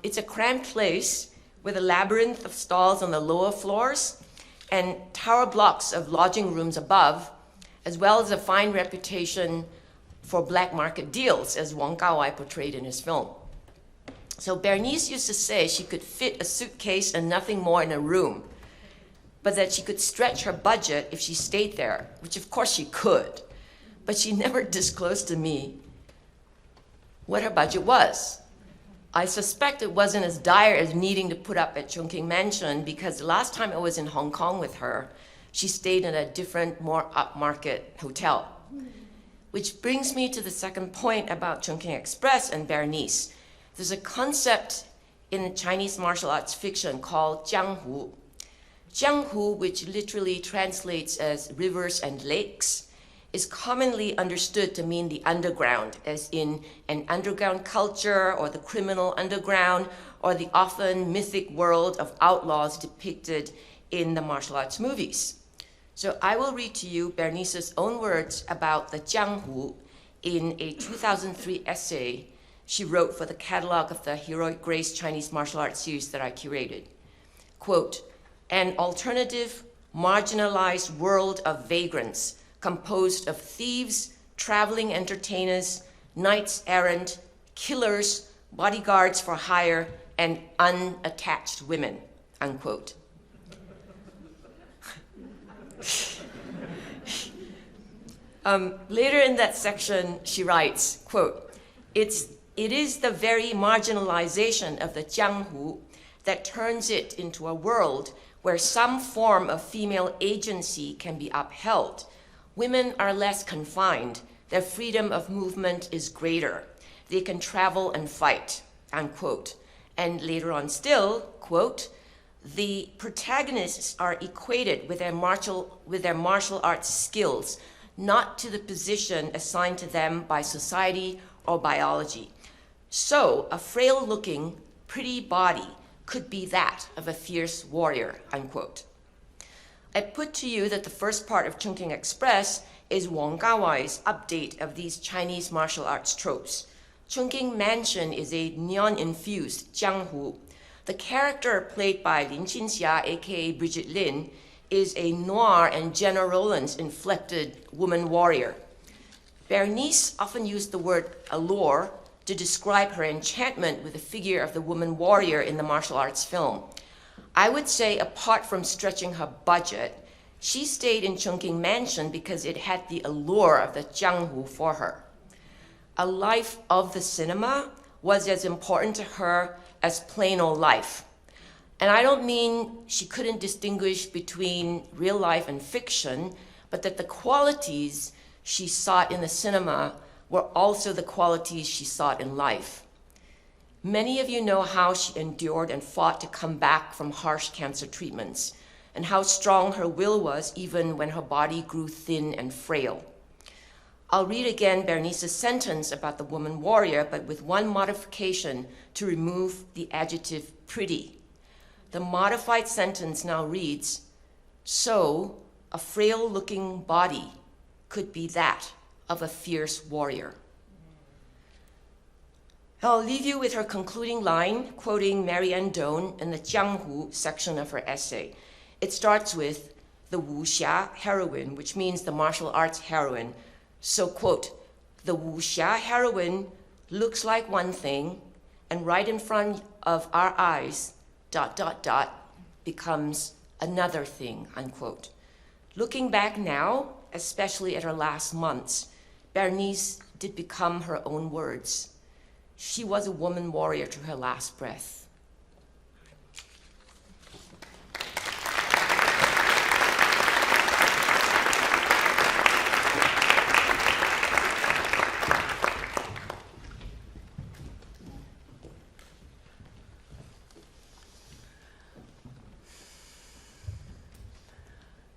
It's a cramped place with a labyrinth of stalls on the lower floors and tower blocks of lodging rooms above, as well as a fine reputation for black market deals, as Wong Kar-wai portrayed in his film. So Bérénice used to say she could fit a suitcase and nothing more in a room, but that she could stretch her budget if she stayed there, which of course she could. But she never disclosed to me what her budget was. I suspect it wasn't as dire as needing to put up at Chungking Mansion, because the last time I was in Hong Kong with her, she stayed in a different, more upmarket hotel. Which brings me to the second point about Chungking Express and Bérénice. There's a concept in Chinese martial arts fiction called Jianghu. Jianghu, which literally translates as rivers and lakes, is commonly understood to mean the underground, as in an underground culture or the criminal underground or the often mythic world of outlaws depicted in the martial arts movies. So I will read to you Bérénice's own words about the Jianghu in a 2003 essay she wrote for the catalog of the Heroic Grace Chinese martial arts series that I curated. Quote, "An alternative, marginalized world of vagrants composed of thieves, traveling entertainers, knights errant, killers, bodyguards for hire, and unattached women, unquote. Later in that section, she writes, quote, it is the very marginalization of the Jianghu that turns it into a world where some form of female agency can be upheld. Women are less confined. Their freedom of movement is greater. They can travel and fight, unquote. And later on still, quote, the protagonists are equated with their martial arts skills, not to the position assigned to them by society or biology. So a frail-looking, pretty body could be that of a fierce warrior, unquote. I put to you that the first part of Chungking Express is Wong Kar-wai's update of these Chinese martial arts tropes. Chungking Mansion is a neon-infused Jianghu. The character played by Lin Qinxia, aka Bridget Lin, is a noir and Jenna Rollins-inflected woman warrior. Bérénice often used the word allure to describe her enchantment with the figure of the woman warrior in the martial arts film. I would say, apart from stretching her budget, she stayed in Chungking Mansion because it had the allure of the Jianghu for her. A life of the cinema was as important to her as plain old life. And I don't mean she couldn't distinguish between real life and fiction, but that the qualities she sought in the cinema were also the qualities she sought in life. Many of you know how she endured and fought to come back from harsh cancer treatments, and how strong her will was even when her body grew thin and frail. I'll read again Bérénice's sentence about the woman warrior, but with one modification to remove the adjective pretty. The modified sentence now reads, so a frail-looking body could be that of a fierce warrior. I'll leave you with her concluding line, quoting Marianne Doan in the Jianghu section of her essay. It starts with the wuxia heroine, which means the martial arts heroine. So, quote, the wuxia heroine looks like one thing, and right in front of our eyes, ... becomes another thing, unquote. Looking back now, especially at her last months, Bérénice did become her own words. She was a woman warrior to her last breath.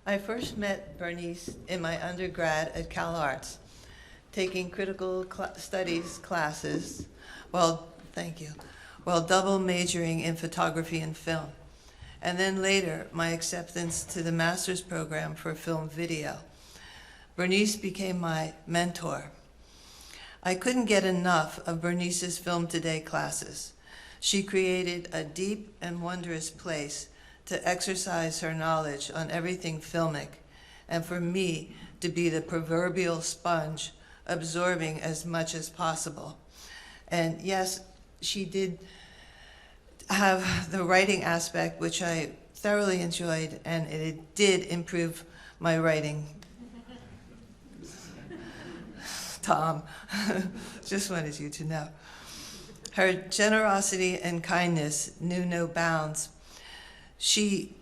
I first met Bérénice in my undergrad at Cal Arts, taking critical studies classes, while double majoring in photography and film. And then later, my acceptance to the master's program for film video. Bérénice became my mentor. I couldn't get enough of Bérénice's Film Today classes. She created a deep and wondrous place to exercise her knowledge on everything filmic, and for me to be the proverbial sponge, absorbing as much as possible. And yes, she did have the writing aspect, which I thoroughly enjoyed, and it did improve my writing. Tom, just wanted you to know. Her generosity and kindness knew no bounds. She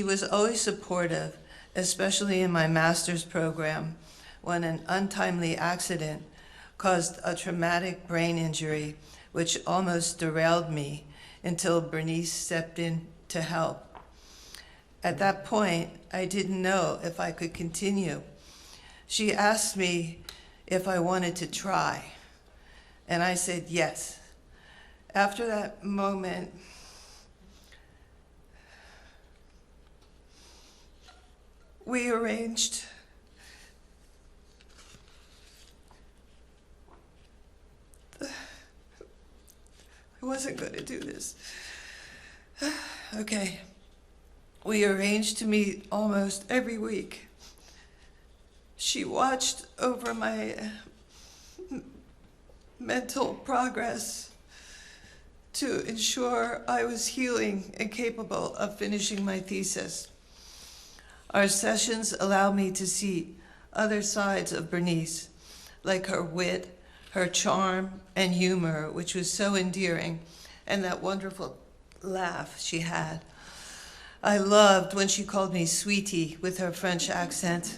was always supportive, especially in my master's program, when an untimely accident caused a traumatic brain injury, which almost derailed me until Bérénice stepped in to help. At that point, I didn't know if I could continue. She asked me if I wanted to try, and I said yes. After that moment, we arranged I wasn't going to do this. Okay. We arranged to meet almost every week. She watched over my mental progress to ensure I was healing and capable of finishing my thesis. Our sessions allow me to see other sides of Bérénice, like her wit, her charm, and humor, which was so endearing, and that wonderful laugh she had. I loved when she called me sweetie with her French accent.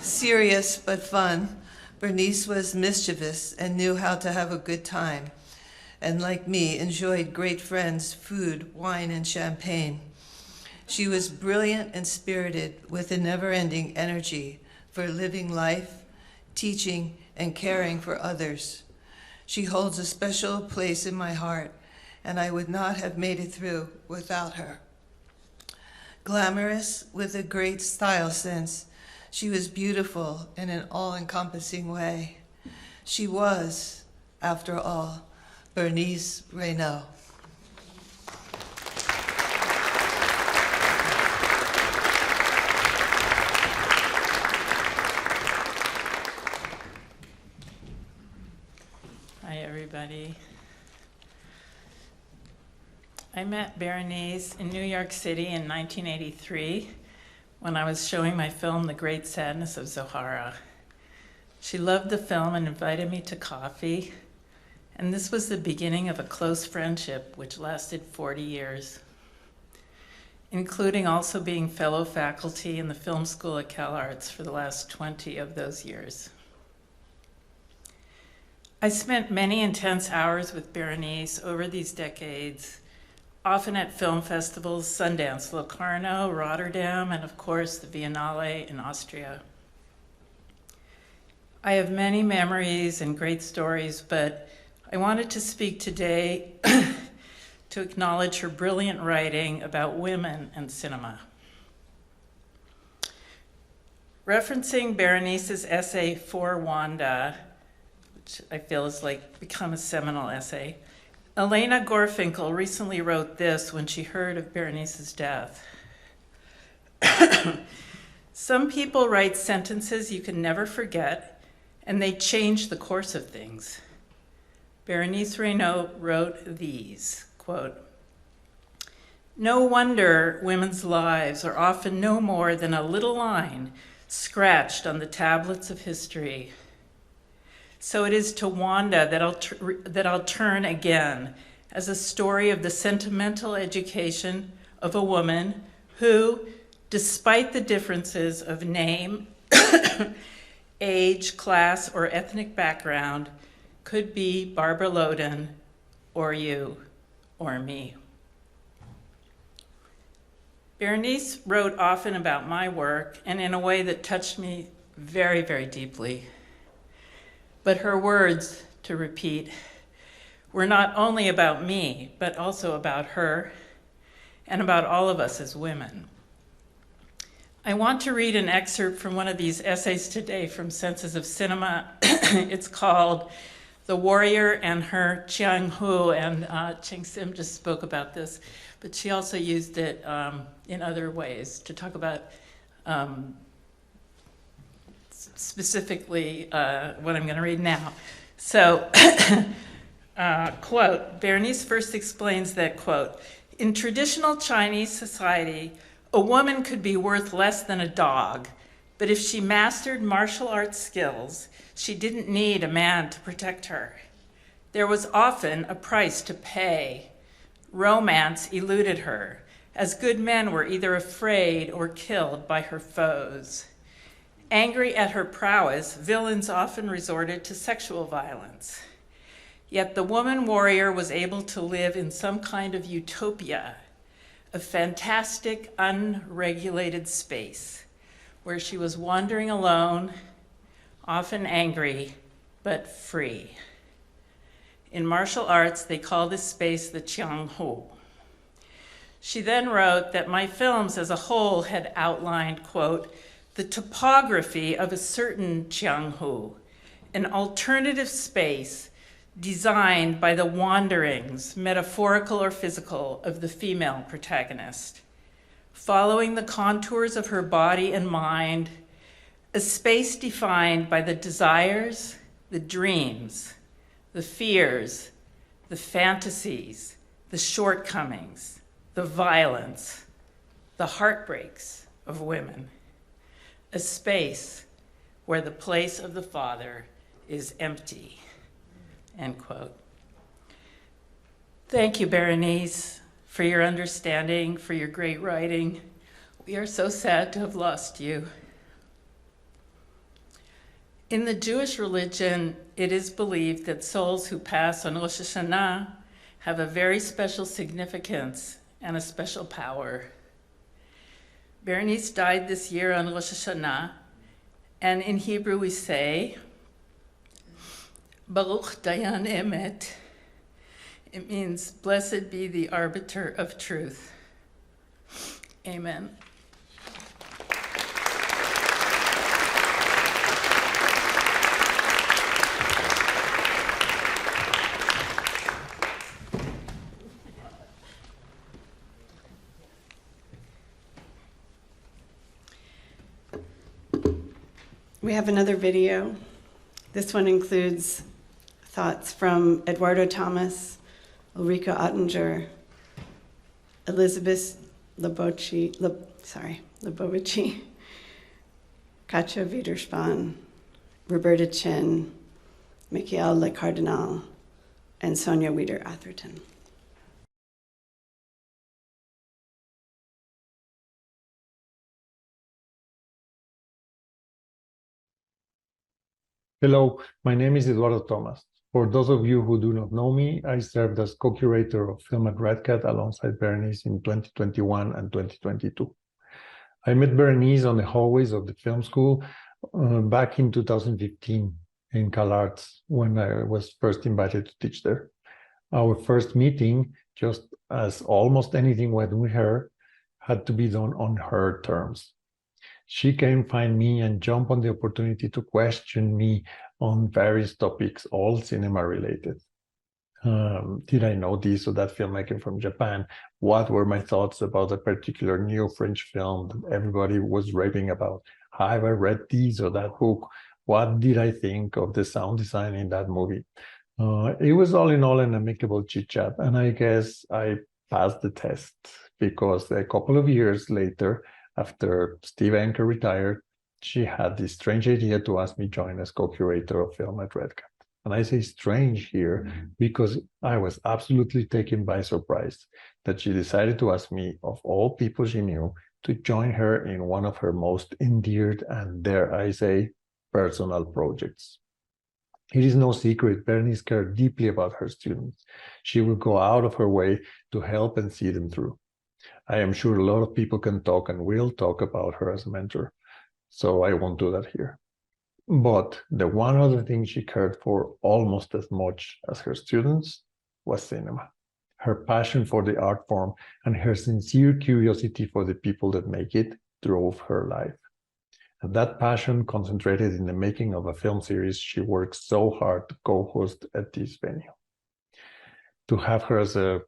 Serious but fun, Bérénice was mischievous and knew how to have a good time, and like me, enjoyed great friends, food, wine, and champagne. She was brilliant and spirited with a never-ending energy for living life, teaching, and caring for others. She holds a special place in my heart, and I would not have made it through without her. Glamorous with a great style sense, she was beautiful in an all-encompassing way. She was, after all, Bérénice Reynaud. Hi, everybody. I met Bérénice in New York City in 1983 when I was showing my film, The Great Sadness of Zohara. She loved the film and invited me to coffee, and this was the beginning of a close friendship which lasted 40 years, including also being fellow faculty in the film school at CalArts for the last 20 of those years. I spent many intense hours with Bérénice over these decades, often at film festivals, Sundance, Locarno, Rotterdam, and of course the Biennale in Austria. I have many memories and great stories, but I wanted to speak today to acknowledge her brilliant writing about women and cinema. Referencing Bérénice's essay For Wanda, which I feel has become a seminal essay, Elena Gorfinkel recently wrote this when she heard of Bérénice's death. Some people write sentences you can never forget, and they change the course of things. Bérénice Reynaud wrote these, quote, "No wonder women's lives are often no more than a little line scratched on the tablets of history. So it is to Wanda that I'll turn again as a story of the sentimental education of a woman who, despite the differences of name, age, class, or ethnic background, could be Barbara Loden, or you, or me." Bérénice wrote often about my work and in a way that touched me very, very deeply. But her words, to repeat, were not only about me, but also about her and about all of us as women. I want to read an excerpt from one of these essays today from Senses of Cinema. It's called The Warrior and Her Chang-Hu, and Chang Sim just spoke about this, but she also used it in other ways to talk about specifically what I'm going to read now. So, quote, Bérénice first explains that, quote, "In traditional Chinese society, a woman could be worth less than a dog, but if she mastered martial arts skills, she didn't need a man to protect her. There was often a price to pay. Romance eluded her, as good men were either afraid or killed by her foes. Angry at her prowess, villains often resorted to sexual violence. Yet the woman warrior was able to live in some kind of utopia, a fantastic, unregulated space where she was wandering alone, often angry, but free. In martial arts, they call this space the Chang-Hu." She then wrote that my films as a whole had outlined, quote, "the topography of a certain Chang-Hu, an alternative space designed by the wanderings, metaphorical or physical, of the female protagonist. Following the contours of her body and mind, a space defined by the desires, the dreams, the fears, the fantasies, the shortcomings, the violence, the heartbreaks of women. A space where the place of the father is empty, end quote. Thank you, Bérénice, for your understanding, for your great writing. We are so sad to have lost you. In the Jewish religion, it is believed that souls who pass on Rosh Hashanah have a very special significance and a special power. Bérénice died this year on Rosh Hashanah, and in Hebrew we say, Baruch Dayan Emet. It means, blessed be the arbiter of truth. Amen. We have another video. This one includes thoughts from Eduardo Thomas, Ulrika Ottinger, Elizabeth Lebovici, Katja Wiederspan, Roberta Chin, Michael Le Cardinal, and Sonia Wieder-Atherton. Hello, my name is Eduardo Thomas. For those of you who do not know me, I served as co-curator of film at REDCAT alongside Bérénice in 2021 and 2022. I met Bérénice on the hallways of the film school back in 2015 in Qlab when I was first invited to teach there. Our first meeting, just as almost anything went with her, had to be done on her terms. She came find me and jump on the opportunity to question me on various topics, all cinema related. Did I know this or that filmmaker from Japan? What were my thoughts about a particular new French film that everybody was raving about? Have I read this or that book? What did I think of the sound design in that movie? It was all in all an amicable chit chat, and I guess I passed the test because a couple of years later, after Steve Anker retired, she had this strange idea to ask me join as co-curator of film at REDCAT. And I say strange here because I was absolutely taken by surprise that she decided to ask me, of all people she knew, to join her in one of her most endeared and, dare I say, personal projects. It is no secret Bérénice cared deeply about her students. She will go out of her way to help and see them through. I am sure a lot of people can talk and will talk about her as a mentor, so I won't do that here. But the one other thing she cared for almost as much as her students was cinema. Her passion for the art form and her sincere curiosity for the people that make it drove her life. And that passion concentrated in the making of a film series she worked so hard to co-host at this venue. To have her as a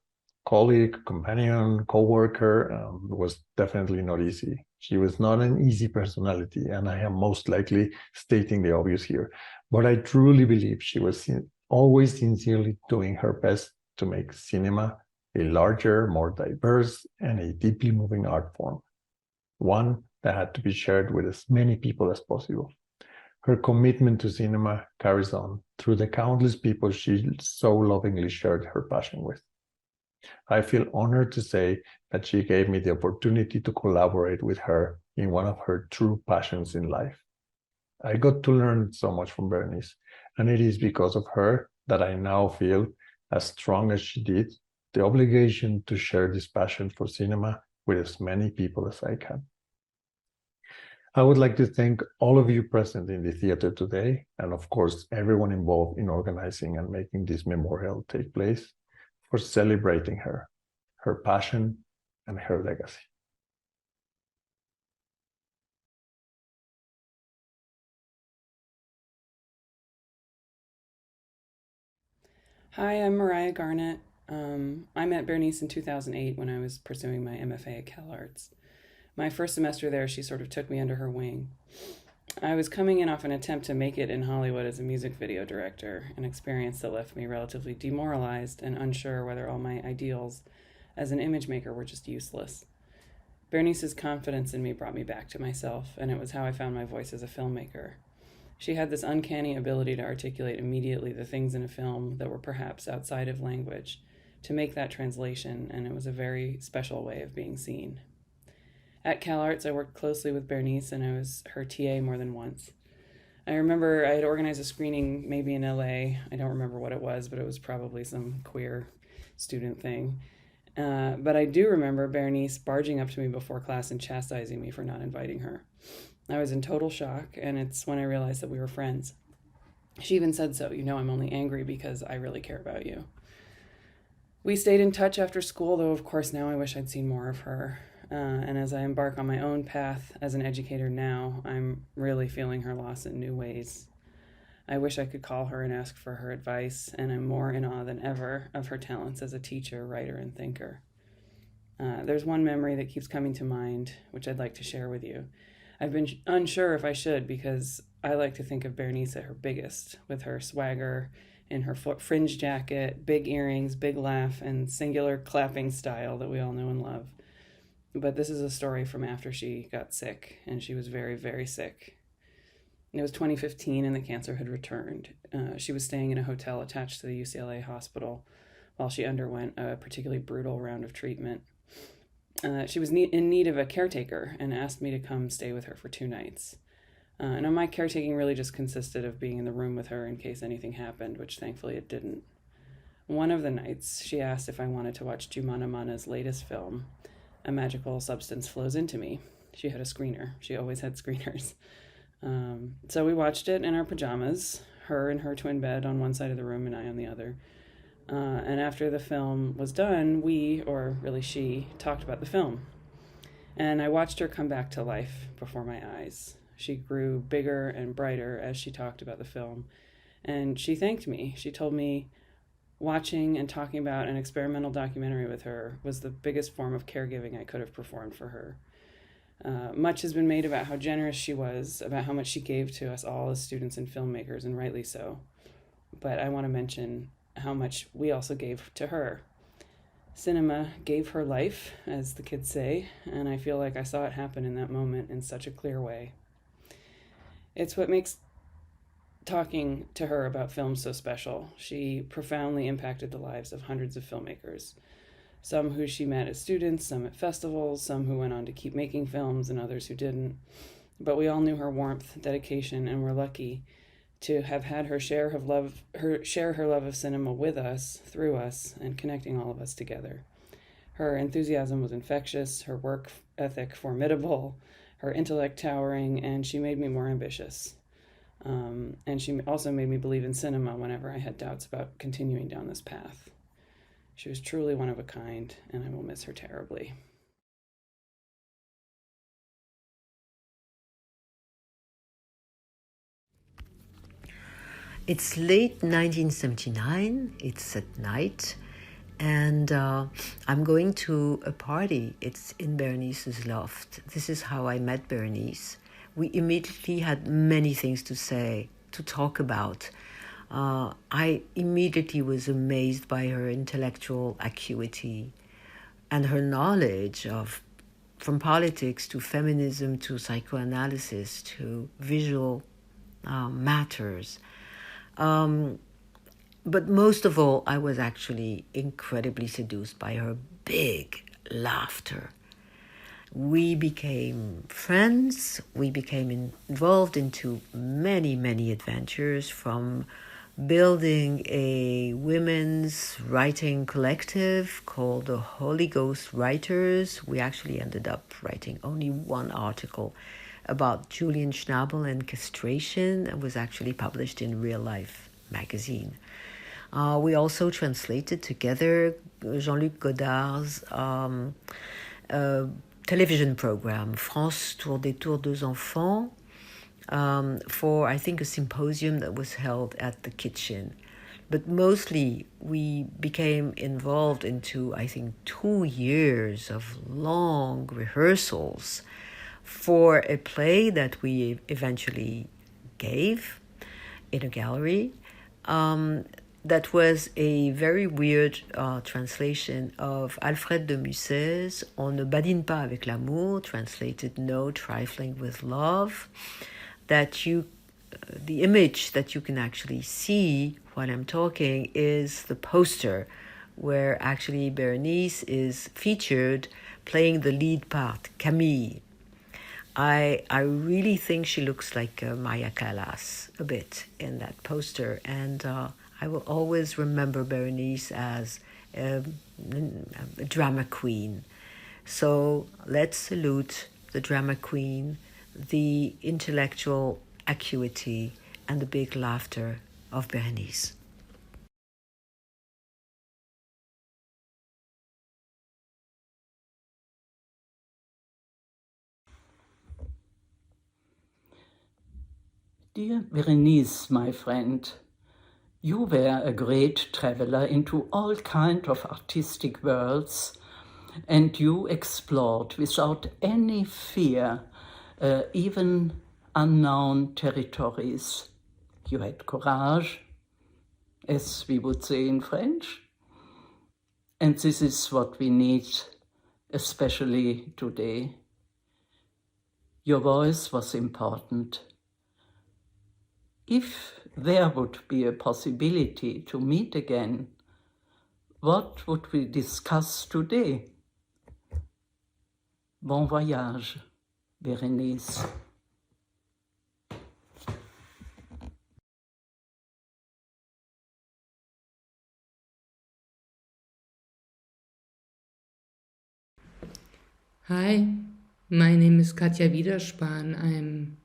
colleague, companion, co-worker was definitely not easy. She was not an easy personality, and I am most likely stating the obvious here. But I truly believe she was always sincerely doing her best to make cinema a larger, more diverse, and a deeply moving art form. One that had to be shared with as many people as possible. Her commitment to cinema carries on through the countless people she so lovingly shared her passion with. I feel honored to say that she gave me the opportunity to collaborate with her in one of her true passions in life. I got to learn so much from Bérénice, and it is because of her that I now feel, as strong as she did, the obligation to share this passion for cinema with as many people as I can. I would like to thank all of you present in the theater today, and of course, everyone involved in organizing and making this memorial take place, for celebrating her, her passion, and her legacy. Hi, I'm Mariah Garnett. I met Bérénice in 2008 when I was pursuing my MFA at CalArts. My first semester there, she sort of took me under her wing. I was coming in off an attempt to make it in Hollywood as a music video director, an experience that left me relatively demoralized and unsure whether all my ideals as an image maker were just useless. Bérénice's confidence in me brought me back to myself, and it was how I found my voice as a filmmaker. She had this uncanny ability to articulate immediately the things in a film that were perhaps outside of language, to make that translation, and it was a very special way of being seen. At CalArts, I worked closely with Bérénice, and I was her TA more than once. I remember I had organized a screening maybe in LA. I don't remember what it was, but it was probably some queer student thing. But I do remember Bérénice barging up to me before class and chastising me for not inviting her. I was in total shock, and it's when I realized that we were friends. She even said so, I'm only angry because I really care about you. We stayed in touch after school, though of course now I wish I'd seen more of her. And as I embark on my own path as an educator now, I'm really feeling her loss in new ways. I wish I could call her and ask for her advice, and I'm more in awe than ever of her talents as a teacher, writer, and thinker. There's one memory that keeps coming to mind, which I'd like to share with you. I've been unsure if I should, because I like to think of Bérénice at her biggest, with her swagger in her fringe jacket, big earrings, big laugh, and singular clapping style that we all know and love. But this is a story from after she got sick, and she was very, very sick. It was 2015, and the cancer had returned. She was staying in a hotel attached to the UCLA hospital while she underwent a particularly brutal round of treatment. She was in need of a caretaker and asked me to come stay with her for 2 nights. And my caretaking really just consisted of being in the room with her in case anything happened, which thankfully it didn't. One of the nights, she asked if I wanted to watch Jumana Mana's latest film, A Magical Substance Flows Into Me. She had a screener. She always had screeners. So we watched it in our pajamas, her in her twin bed on one side of the room and I on the other. And after the film was done, we, or really she, talked about the film. And I watched her come back to life before my eyes. She grew bigger and brighter as she talked about the film. And she thanked me. She told me watching and talking about an experimental documentary with her was the biggest form of caregiving I could have performed for her. Much has been made about how generous she was, about how much she gave to us all as students and filmmakers, and rightly so. But I want to mention how much we also gave to her. Cinema gave her life, as the kids say, and I feel like I saw it happen in that moment in such a clear way. It's what makes talking to her about film so special. She profoundly impacted the lives of hundreds of filmmakers. Some who she met as students, some at festivals, some who went on to keep making films, and others who didn't. But we all knew her warmth, dedication, and we're lucky to have had her share her love of cinema with us, through us, and connecting all of us together. Her enthusiasm was infectious, her work ethic formidable, her intellect towering, and she made me more ambitious. And she also made me believe in cinema whenever I had doubts about continuing down this path. She was truly one of a kind, and I will miss her terribly. It's late 1979, it's at night, and I'm going to a party. It's in Bérénice's loft. This is how I met Bérénice. We immediately had many things to say, to talk about. I immediately was amazed by her intellectual acuity and her knowledge of, from politics to feminism to psychoanalysis to visual matters. But most of all, I was actually incredibly seduced by her big laughter. We became friends. We became involved into many, many adventures, from building a women's writing collective called the Holy Ghost Writers. We actually ended up writing only one article about Julian Schnabel and castration, and was actually published in Real Life magazine. We also translated together Jean-Luc Godard's television program, France Tour des Tours deux Enfants, for, I think, a symposium that was held at the kitchen. But mostly we became involved into, I think, 2 years of long rehearsals for a play that we eventually gave in a gallery. That was a very weird translation of Alfred de Musset's On ne badine pas avec l'amour, translated No Trifling with Love, that the image that you can actually see while I'm talking is the poster where actually Bérénice is featured playing the lead part, Camille. I really think she looks like Maya Callas a bit in that poster, and I will always remember Bérénice as a drama queen. So let's salute the drama queen, the intellectual acuity, and the big laughter of Bérénice. Dear Bérénice, my friend, you were a great traveler into all kinds of artistic worlds, and you explored without any fear even unknown territories. You had courage, as we would say in French, and this is what we need, especially today. Your voice was important. If there would be a possibility to meet again, what would we discuss today? Bon voyage, Bérénice. Hi, my name is Katja Wiederspahn. I'm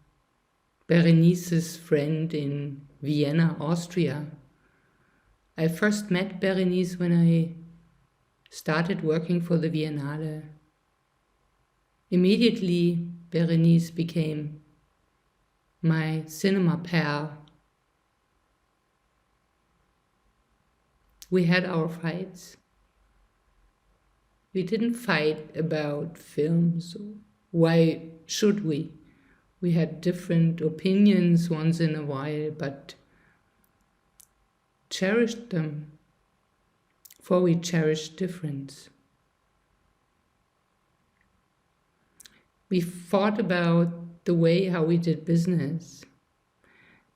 Bérénice's friend in Vienna, Austria. I first met Bérénice when I started working for the Biennale. Immediately, Bérénice became my cinema pal. We had our fights. We didn't fight about films. Why should we? We had different opinions once in a while, but cherished them, for we cherished difference. We fought about the way how we did business.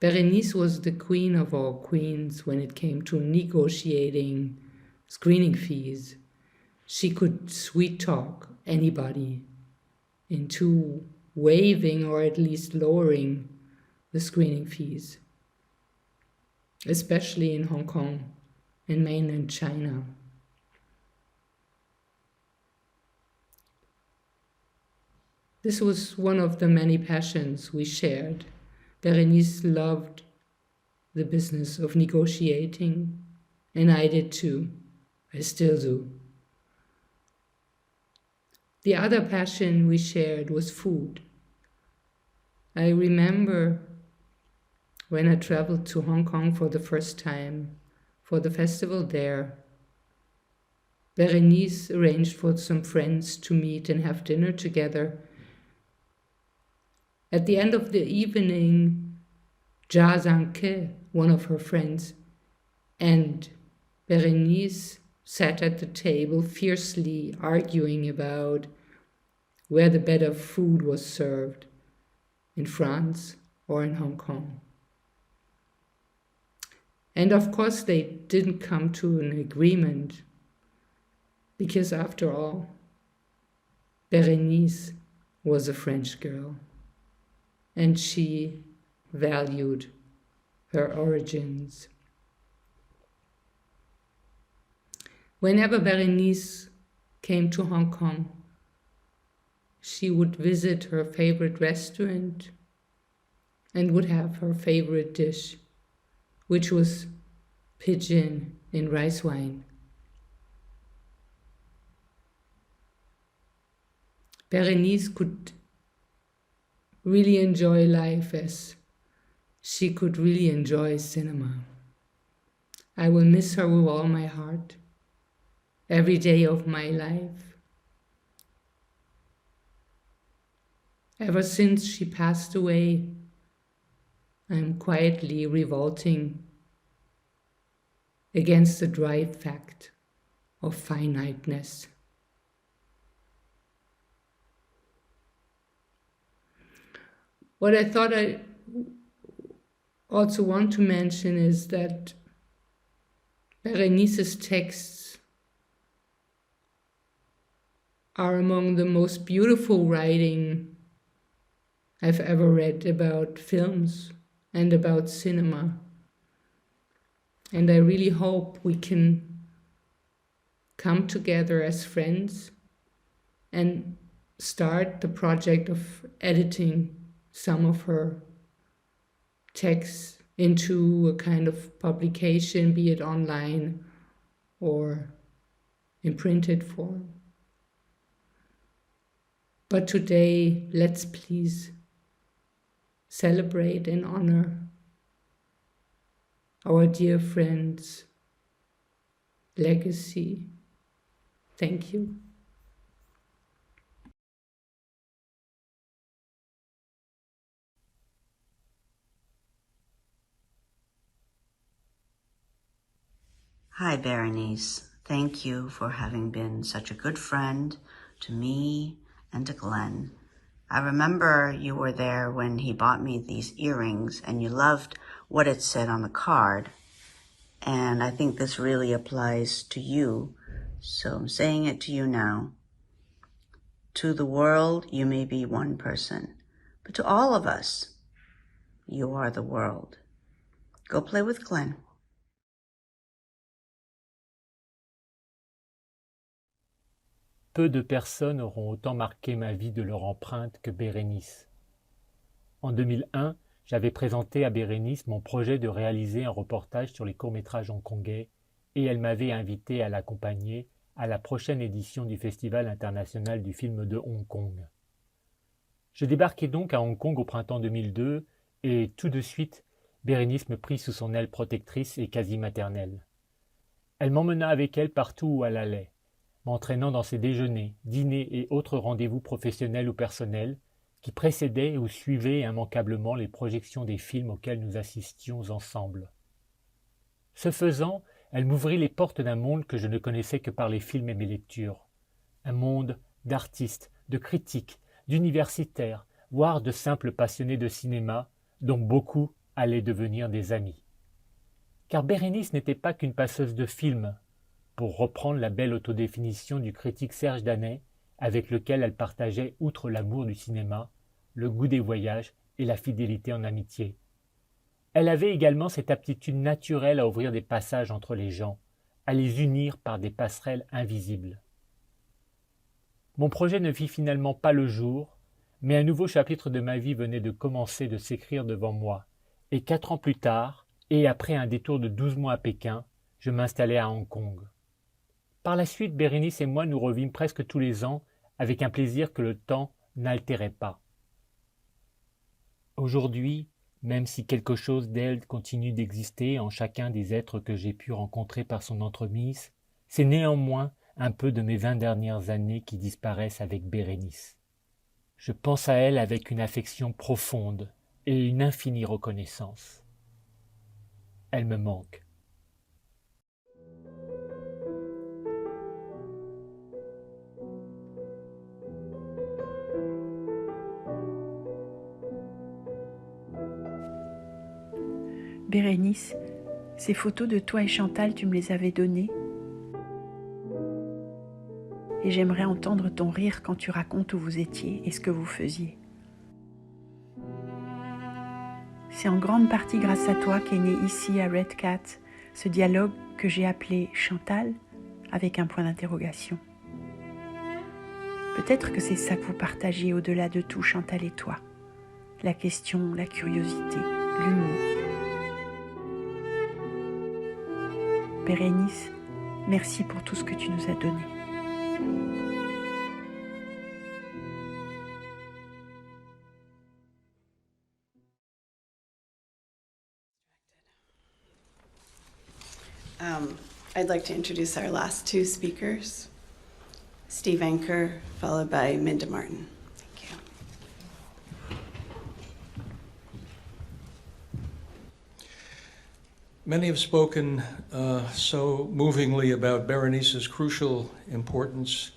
Bérénice was the queen of all queens when it came to negotiating screening fees. She could sweet talk anybody into waiving or at least lowering the screening fees, especially in Hong Kong and mainland China. This was one of the many passions we shared. Bérénice loved the business of negotiating, and I did too. I still do. The other passion we shared was food. I remember when I traveled to Hong Kong for the first time for the festival there, Bérénice arranged for some friends to meet and have dinner together. At the end of the evening, Jia Zhangke, one of her friends, and Bérénice sat at the table fiercely arguing about where the better food was served, in France or in Hong Kong. And of course they didn't come to an agreement, because after all, Bérénice was a French girl, and she valued her origins. Whenever Bérénice came to Hong Kong, she would visit her favorite restaurant and would have her favorite dish, which was pigeon in rice wine. Bérénice could really enjoy life as she could really enjoy cinema. I will miss her with all my heart, every day of my life. Ever since she passed away, I am quietly revolting against the dry fact of finiteness. What I thought I also want to mention is that Bérénice's texts are among the most beautiful writing I've ever read about films and about cinema. And I really hope we can come together as friends and start the project of editing some of her texts into a kind of publication, be it online or in printed form. But today, let's please celebrate and honor our dear friend's legacy. Thank you. Hi, Bérénice. Thank you for having been such a good friend to me and to Glenn. I remember you were there when he bought me these earrings and you loved what it said on the card. And I think this really applies to you. So I'm saying it to you now. To the world, you may be one person, but to all of us, you are the world. Go play with Glenn. Peu de personnes auront autant marqué ma vie de leur empreinte que Bérénice. En 2001, j'avais présenté à Bérénice mon projet de réaliser un reportage sur les courts-métrages hongkongais et elle m'avait invité à l'accompagner à la prochaine édition du Festival international du film de Hong Kong. Je débarquai donc à Hong Kong au printemps 2002 et tout de suite, Bérénice me prit sous son aile protectrice et quasi maternelle. Elle m'emmena avec elle partout où elle allait, m'entraînant dans ses déjeuners, dîners et autres rendez-vous professionnels ou personnels qui précédaient ou suivaient immanquablement les projections des films auxquels nous assistions ensemble. Ce faisant, elle m'ouvrit les portes d'un monde que je ne connaissais que par les films et mes lectures. Un monde d'artistes, de critiques, d'universitaires, voire de simples passionnés de cinéma, dont beaucoup allaient devenir des amis. Car Bérénice n'était pas qu'une passeuse de films, pour reprendre la belle autodéfinition du critique Serge Danet, avec lequel elle partageait, outre l'amour du cinéma, le goût des voyages et la fidélité en amitié. Elle avait également cette aptitude naturelle à ouvrir des passages entre les gens, à les unir par des passerelles invisibles. Mon projet ne vit finalement pas le jour, mais un nouveau chapitre de ma vie venait de commencer de s'écrire devant moi, et 4 ans plus tard, et après un détour de 12 mois à Pékin, je m'installais à Hong Kong. Par la suite, Bérénice et moi nous revîmes presque tous les ans avec un plaisir que le temps n'altérait pas. Aujourd'hui, même si quelque chose d'elle continue d'exister en chacun des êtres que j'ai pu rencontrer par son entremise, c'est néanmoins un peu de mes 20 dernières années qui disparaissent avec Bérénice. Je pense à elle avec une affection profonde et une infinie reconnaissance. Elle me manque. Bérénice, ces photos de toi et Chantal, tu me les avais données. Et j'aimerais entendre ton rire quand tu racontes où vous étiez et ce que vous faisiez. C'est en grande partie grâce à toi qu'est né ici à REDCAT ce dialogue que j'ai appelé Chantal avec un point d'interrogation. Peut-être que c'est ça que vous partagez au-delà de tout, Chantal et toi. La question, la curiosité, l'humour. Bérénice, merci pour tout ce que tu nous as donné. I'd like to introduce our last 2 speakers, Steve Anker, followed by Minda Martin. Thank you. Many have spoken so movingly about Bérénice's crucial importance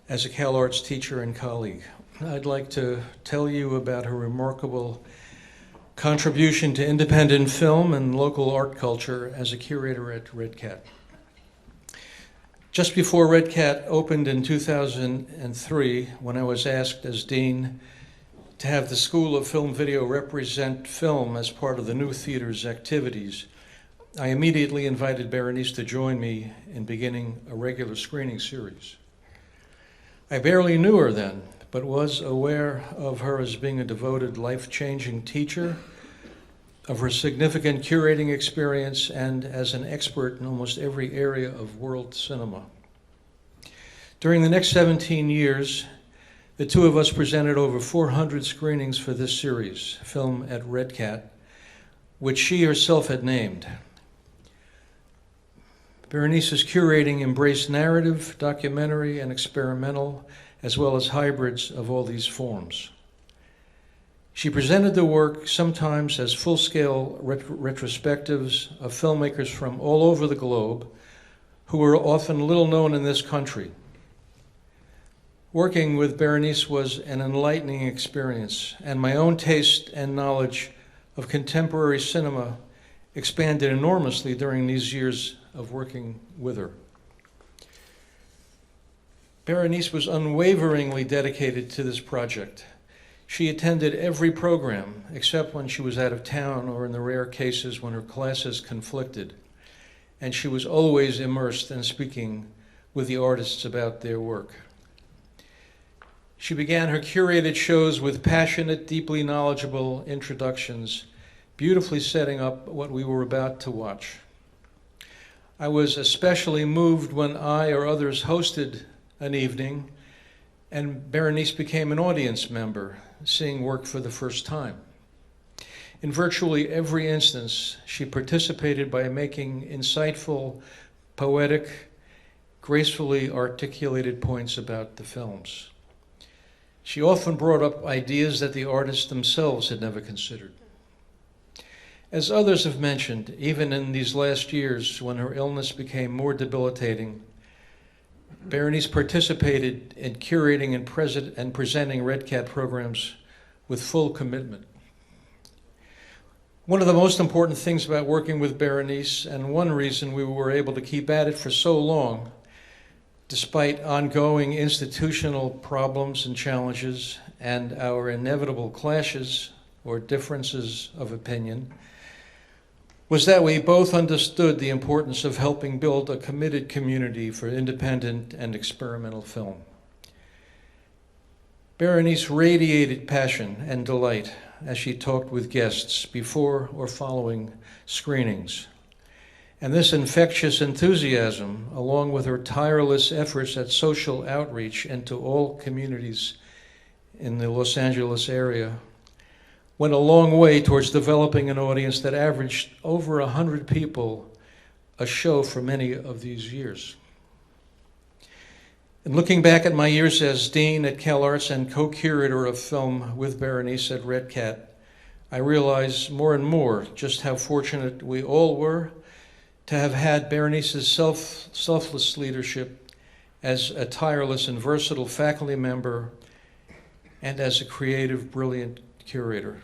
as a CalArts teacher and colleague. I'd like to tell you about her remarkable contribution to independent film and local art culture as a curator at REDCAT. Just before REDCAT opened in 2003, when I was asked as dean to have the School of Film Video represent film as part of the new theater's activities, I immediately invited Bérénice to join me in beginning a regular screening series. I barely knew her then, but was aware of her as being a devoted, life-changing teacher, of her significant curating experience, and as an expert in almost every area of world cinema. During the next 17 years, the two of us presented over 400 screenings for this series, Film at REDCAT, which she herself had named. Bérénice's curating embraced narrative, documentary, and experimental, as well as hybrids of all these forms. She presented the work sometimes as full-scale retrospectives of filmmakers from all over the globe who were often little known in this country. Working with Bérénice was an enlightening experience, and my own taste and knowledge of contemporary cinema expanded enormously during these years of working with her. Bérénice was unwaveringly dedicated to this project. She attended every program, except when she was out of town or in the rare cases when her classes conflicted. And she was always immersed in speaking with the artists about their work. She began her curated shows with passionate, deeply knowledgeable introductions, beautifully setting up what we were about to watch. I was especially moved when I or others hosted an evening and Bérénice became an audience member, seeing work for the first time. In virtually every instance, she participated by making insightful, poetic, gracefully articulated points about the films. She often brought up ideas that the artists themselves had never considered. As others have mentioned, even in these last years when her illness became more debilitating, Bérénice participated in curating and presenting REDCAT programs with full commitment. One of the most important things about working with Bérénice, and one reason we were able to keep at it for so long, despite ongoing institutional problems and challenges and our inevitable clashes or differences of opinion, was that we both understood the importance of helping build a committed community for independent and experimental film. Bérénice radiated passion and delight as she talked with guests before or following screenings. And this infectious enthusiasm, along with her tireless efforts at social outreach into all communities in the Los Angeles area, went a long way towards developing an audience that averaged over 100 people a show for many of these years. And looking back at my years as dean at CalArts and co-curator of film with Bérénice at REDCAT, I realize more and more just how fortunate we all were to have had Bérénice's selfless leadership as a tireless and versatile faculty member and as a creative, brilliant curator.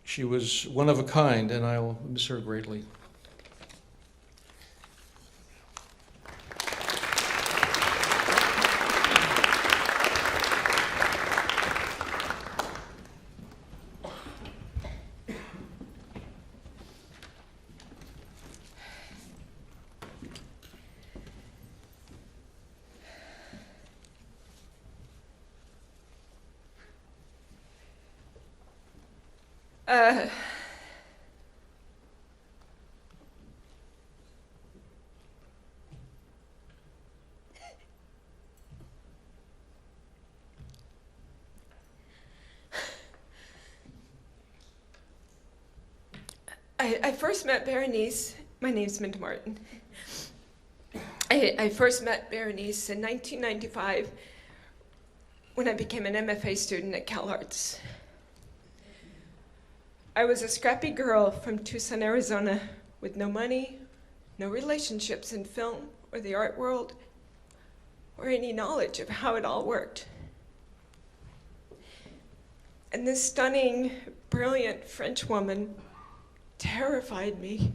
She was one of a kind, and I'll miss her greatly. I first met Bérénice, my name's Minta Martin. I first met Bérénice in 1995 when I became an MFA student at CalArts. I was a scrappy girl from Tucson, Arizona, with no money, no relationships in film or the art world, or any knowledge of how it all worked. And this stunning, brilliant French woman terrified me.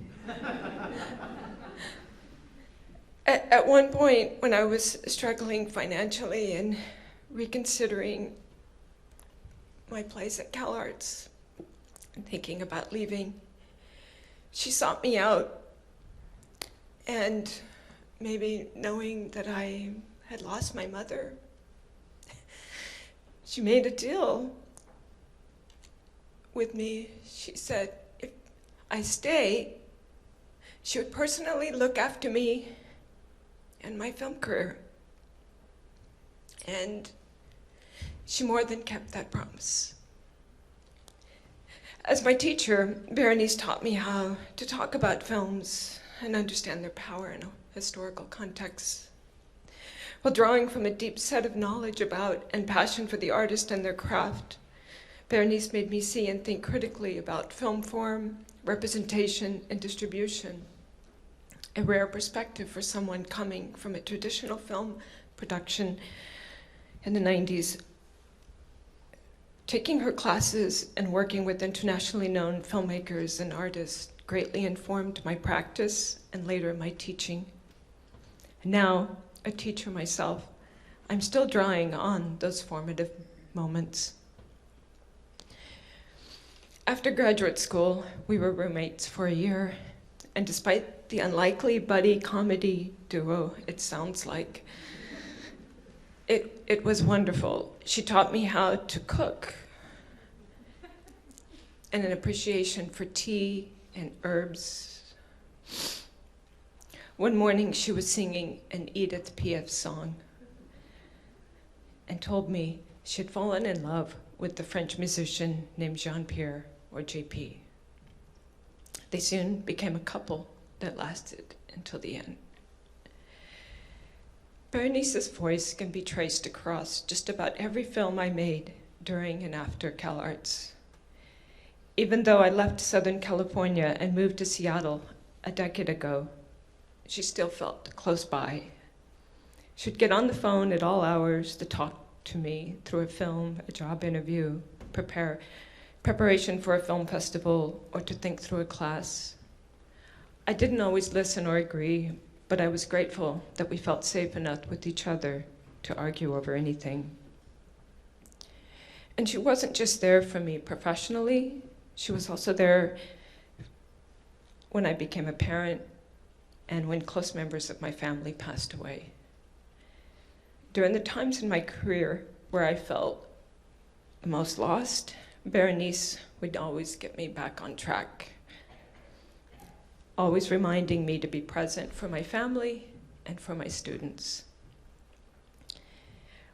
At one point, when I was struggling financially and reconsidering my place at CalArts and thinking about leaving, she sought me out, and maybe knowing that I had lost my mother, she made a deal with me. She said if I stay, she would personally look after me and my film career. And she more than kept that promise. As my teacher, Bérénice taught me how to talk about films and understand their power in a historical context. While drawing from a deep set of knowledge about and passion for the artist and their craft, Bérénice made me see and think critically about film form, representation, and distribution. A rare perspective for someone coming from a traditional film production in the 90s. Taking her classes and working with internationally known filmmakers and artists greatly informed my practice and later my teaching. Now, a teacher myself, I'm still drawing on those formative moments. After graduate school, we were roommates for a year, and despite the unlikely buddy comedy duo it sounds like, it was wonderful. She taught me how to cook and an appreciation for tea and herbs. One morning she was singing an Edith Piaf song and told me she had fallen in love with the French musician named Jean-Pierre, or JP. They soon became a couple that lasted until the end. Bérénice's voice can be traced across just about every film I made during and after CalArts. Even though I left Southern California and moved to Seattle a decade ago, she still felt close by. She'd get on the phone at all hours to talk to me through a film, a job interview, preparation for a film festival, or to think through a class. I didn't always listen or agree, but I was grateful that we felt safe enough with each other to argue over anything. And she wasn't just there for me professionally, she was also there when I became a parent and when close members of my family passed away. During the times in my career where I felt the most lost, Bérénice would always get me back on track, always reminding me to be present for my family and for my students.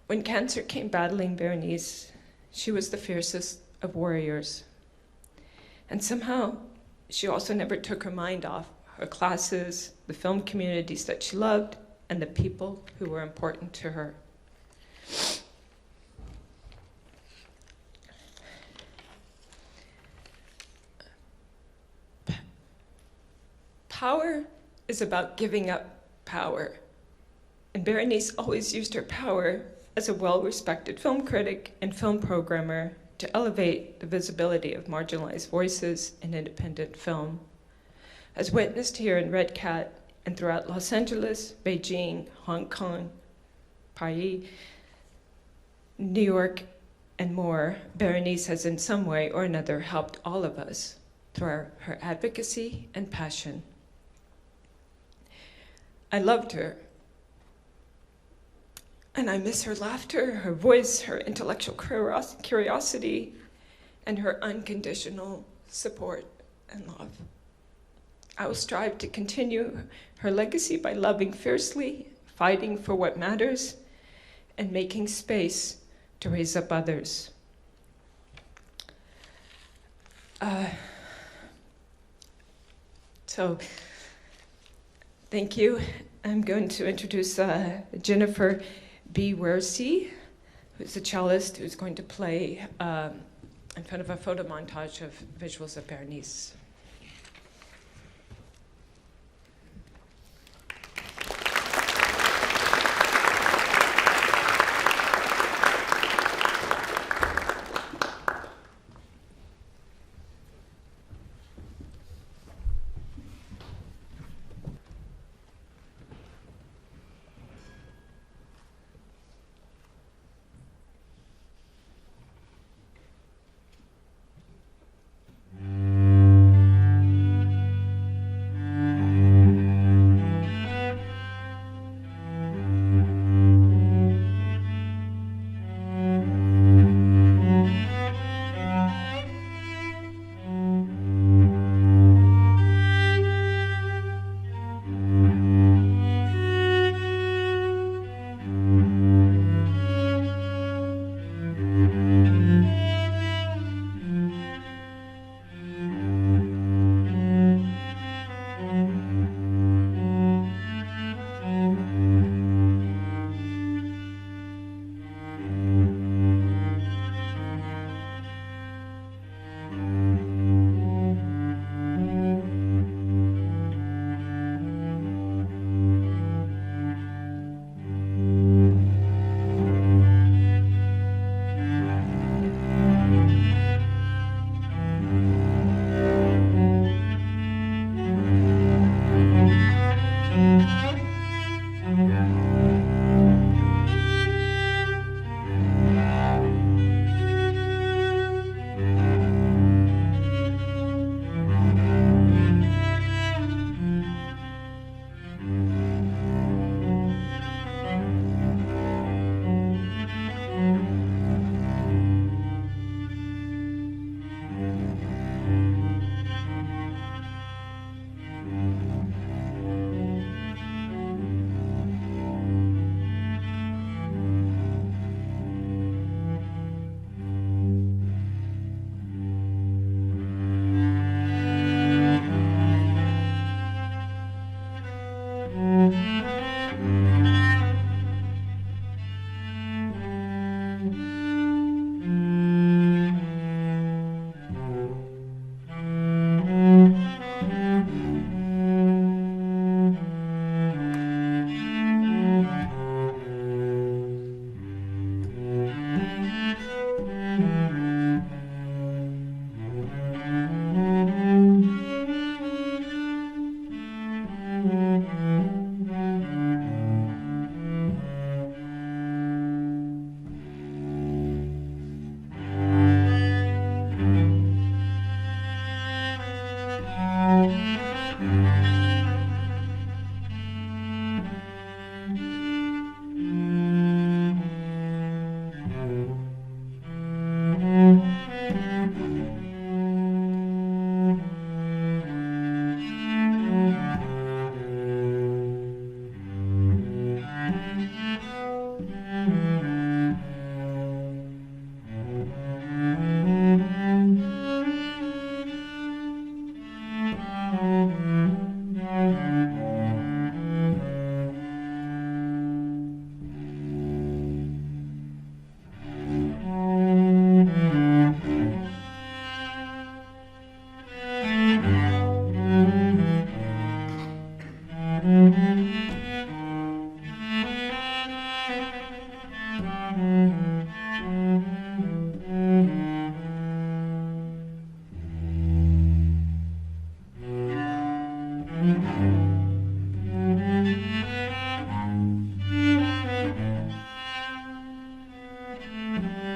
When cancer came battling Bérénice, she was the fiercest of warriors. And somehow, she also never took her mind off her classes, the film communities that she loved, and the people who were important to her. Power is about giving up power. And Bérénice always used her power as a well-respected film critic and film programmer to elevate the visibility of marginalized voices in independent film. As witnessed here in REDCAT and throughout Los Angeles, Beijing, Hong Kong, Paris, New York, and more, Bérénice has in some way or another helped all of us through her advocacy and passion. I loved her, and I miss her laughter, her voice, her intellectual curiosity, and her unconditional support and love. I will strive to continue her legacy by loving fiercely, fighting for what matters, and making space to raise up others. So, thank you. I'm going to introduce Jennifer B. Veazey, who's a cellist who's going to play and kind of a photo montage of visuals of Bérénice.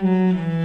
Mm-hmm.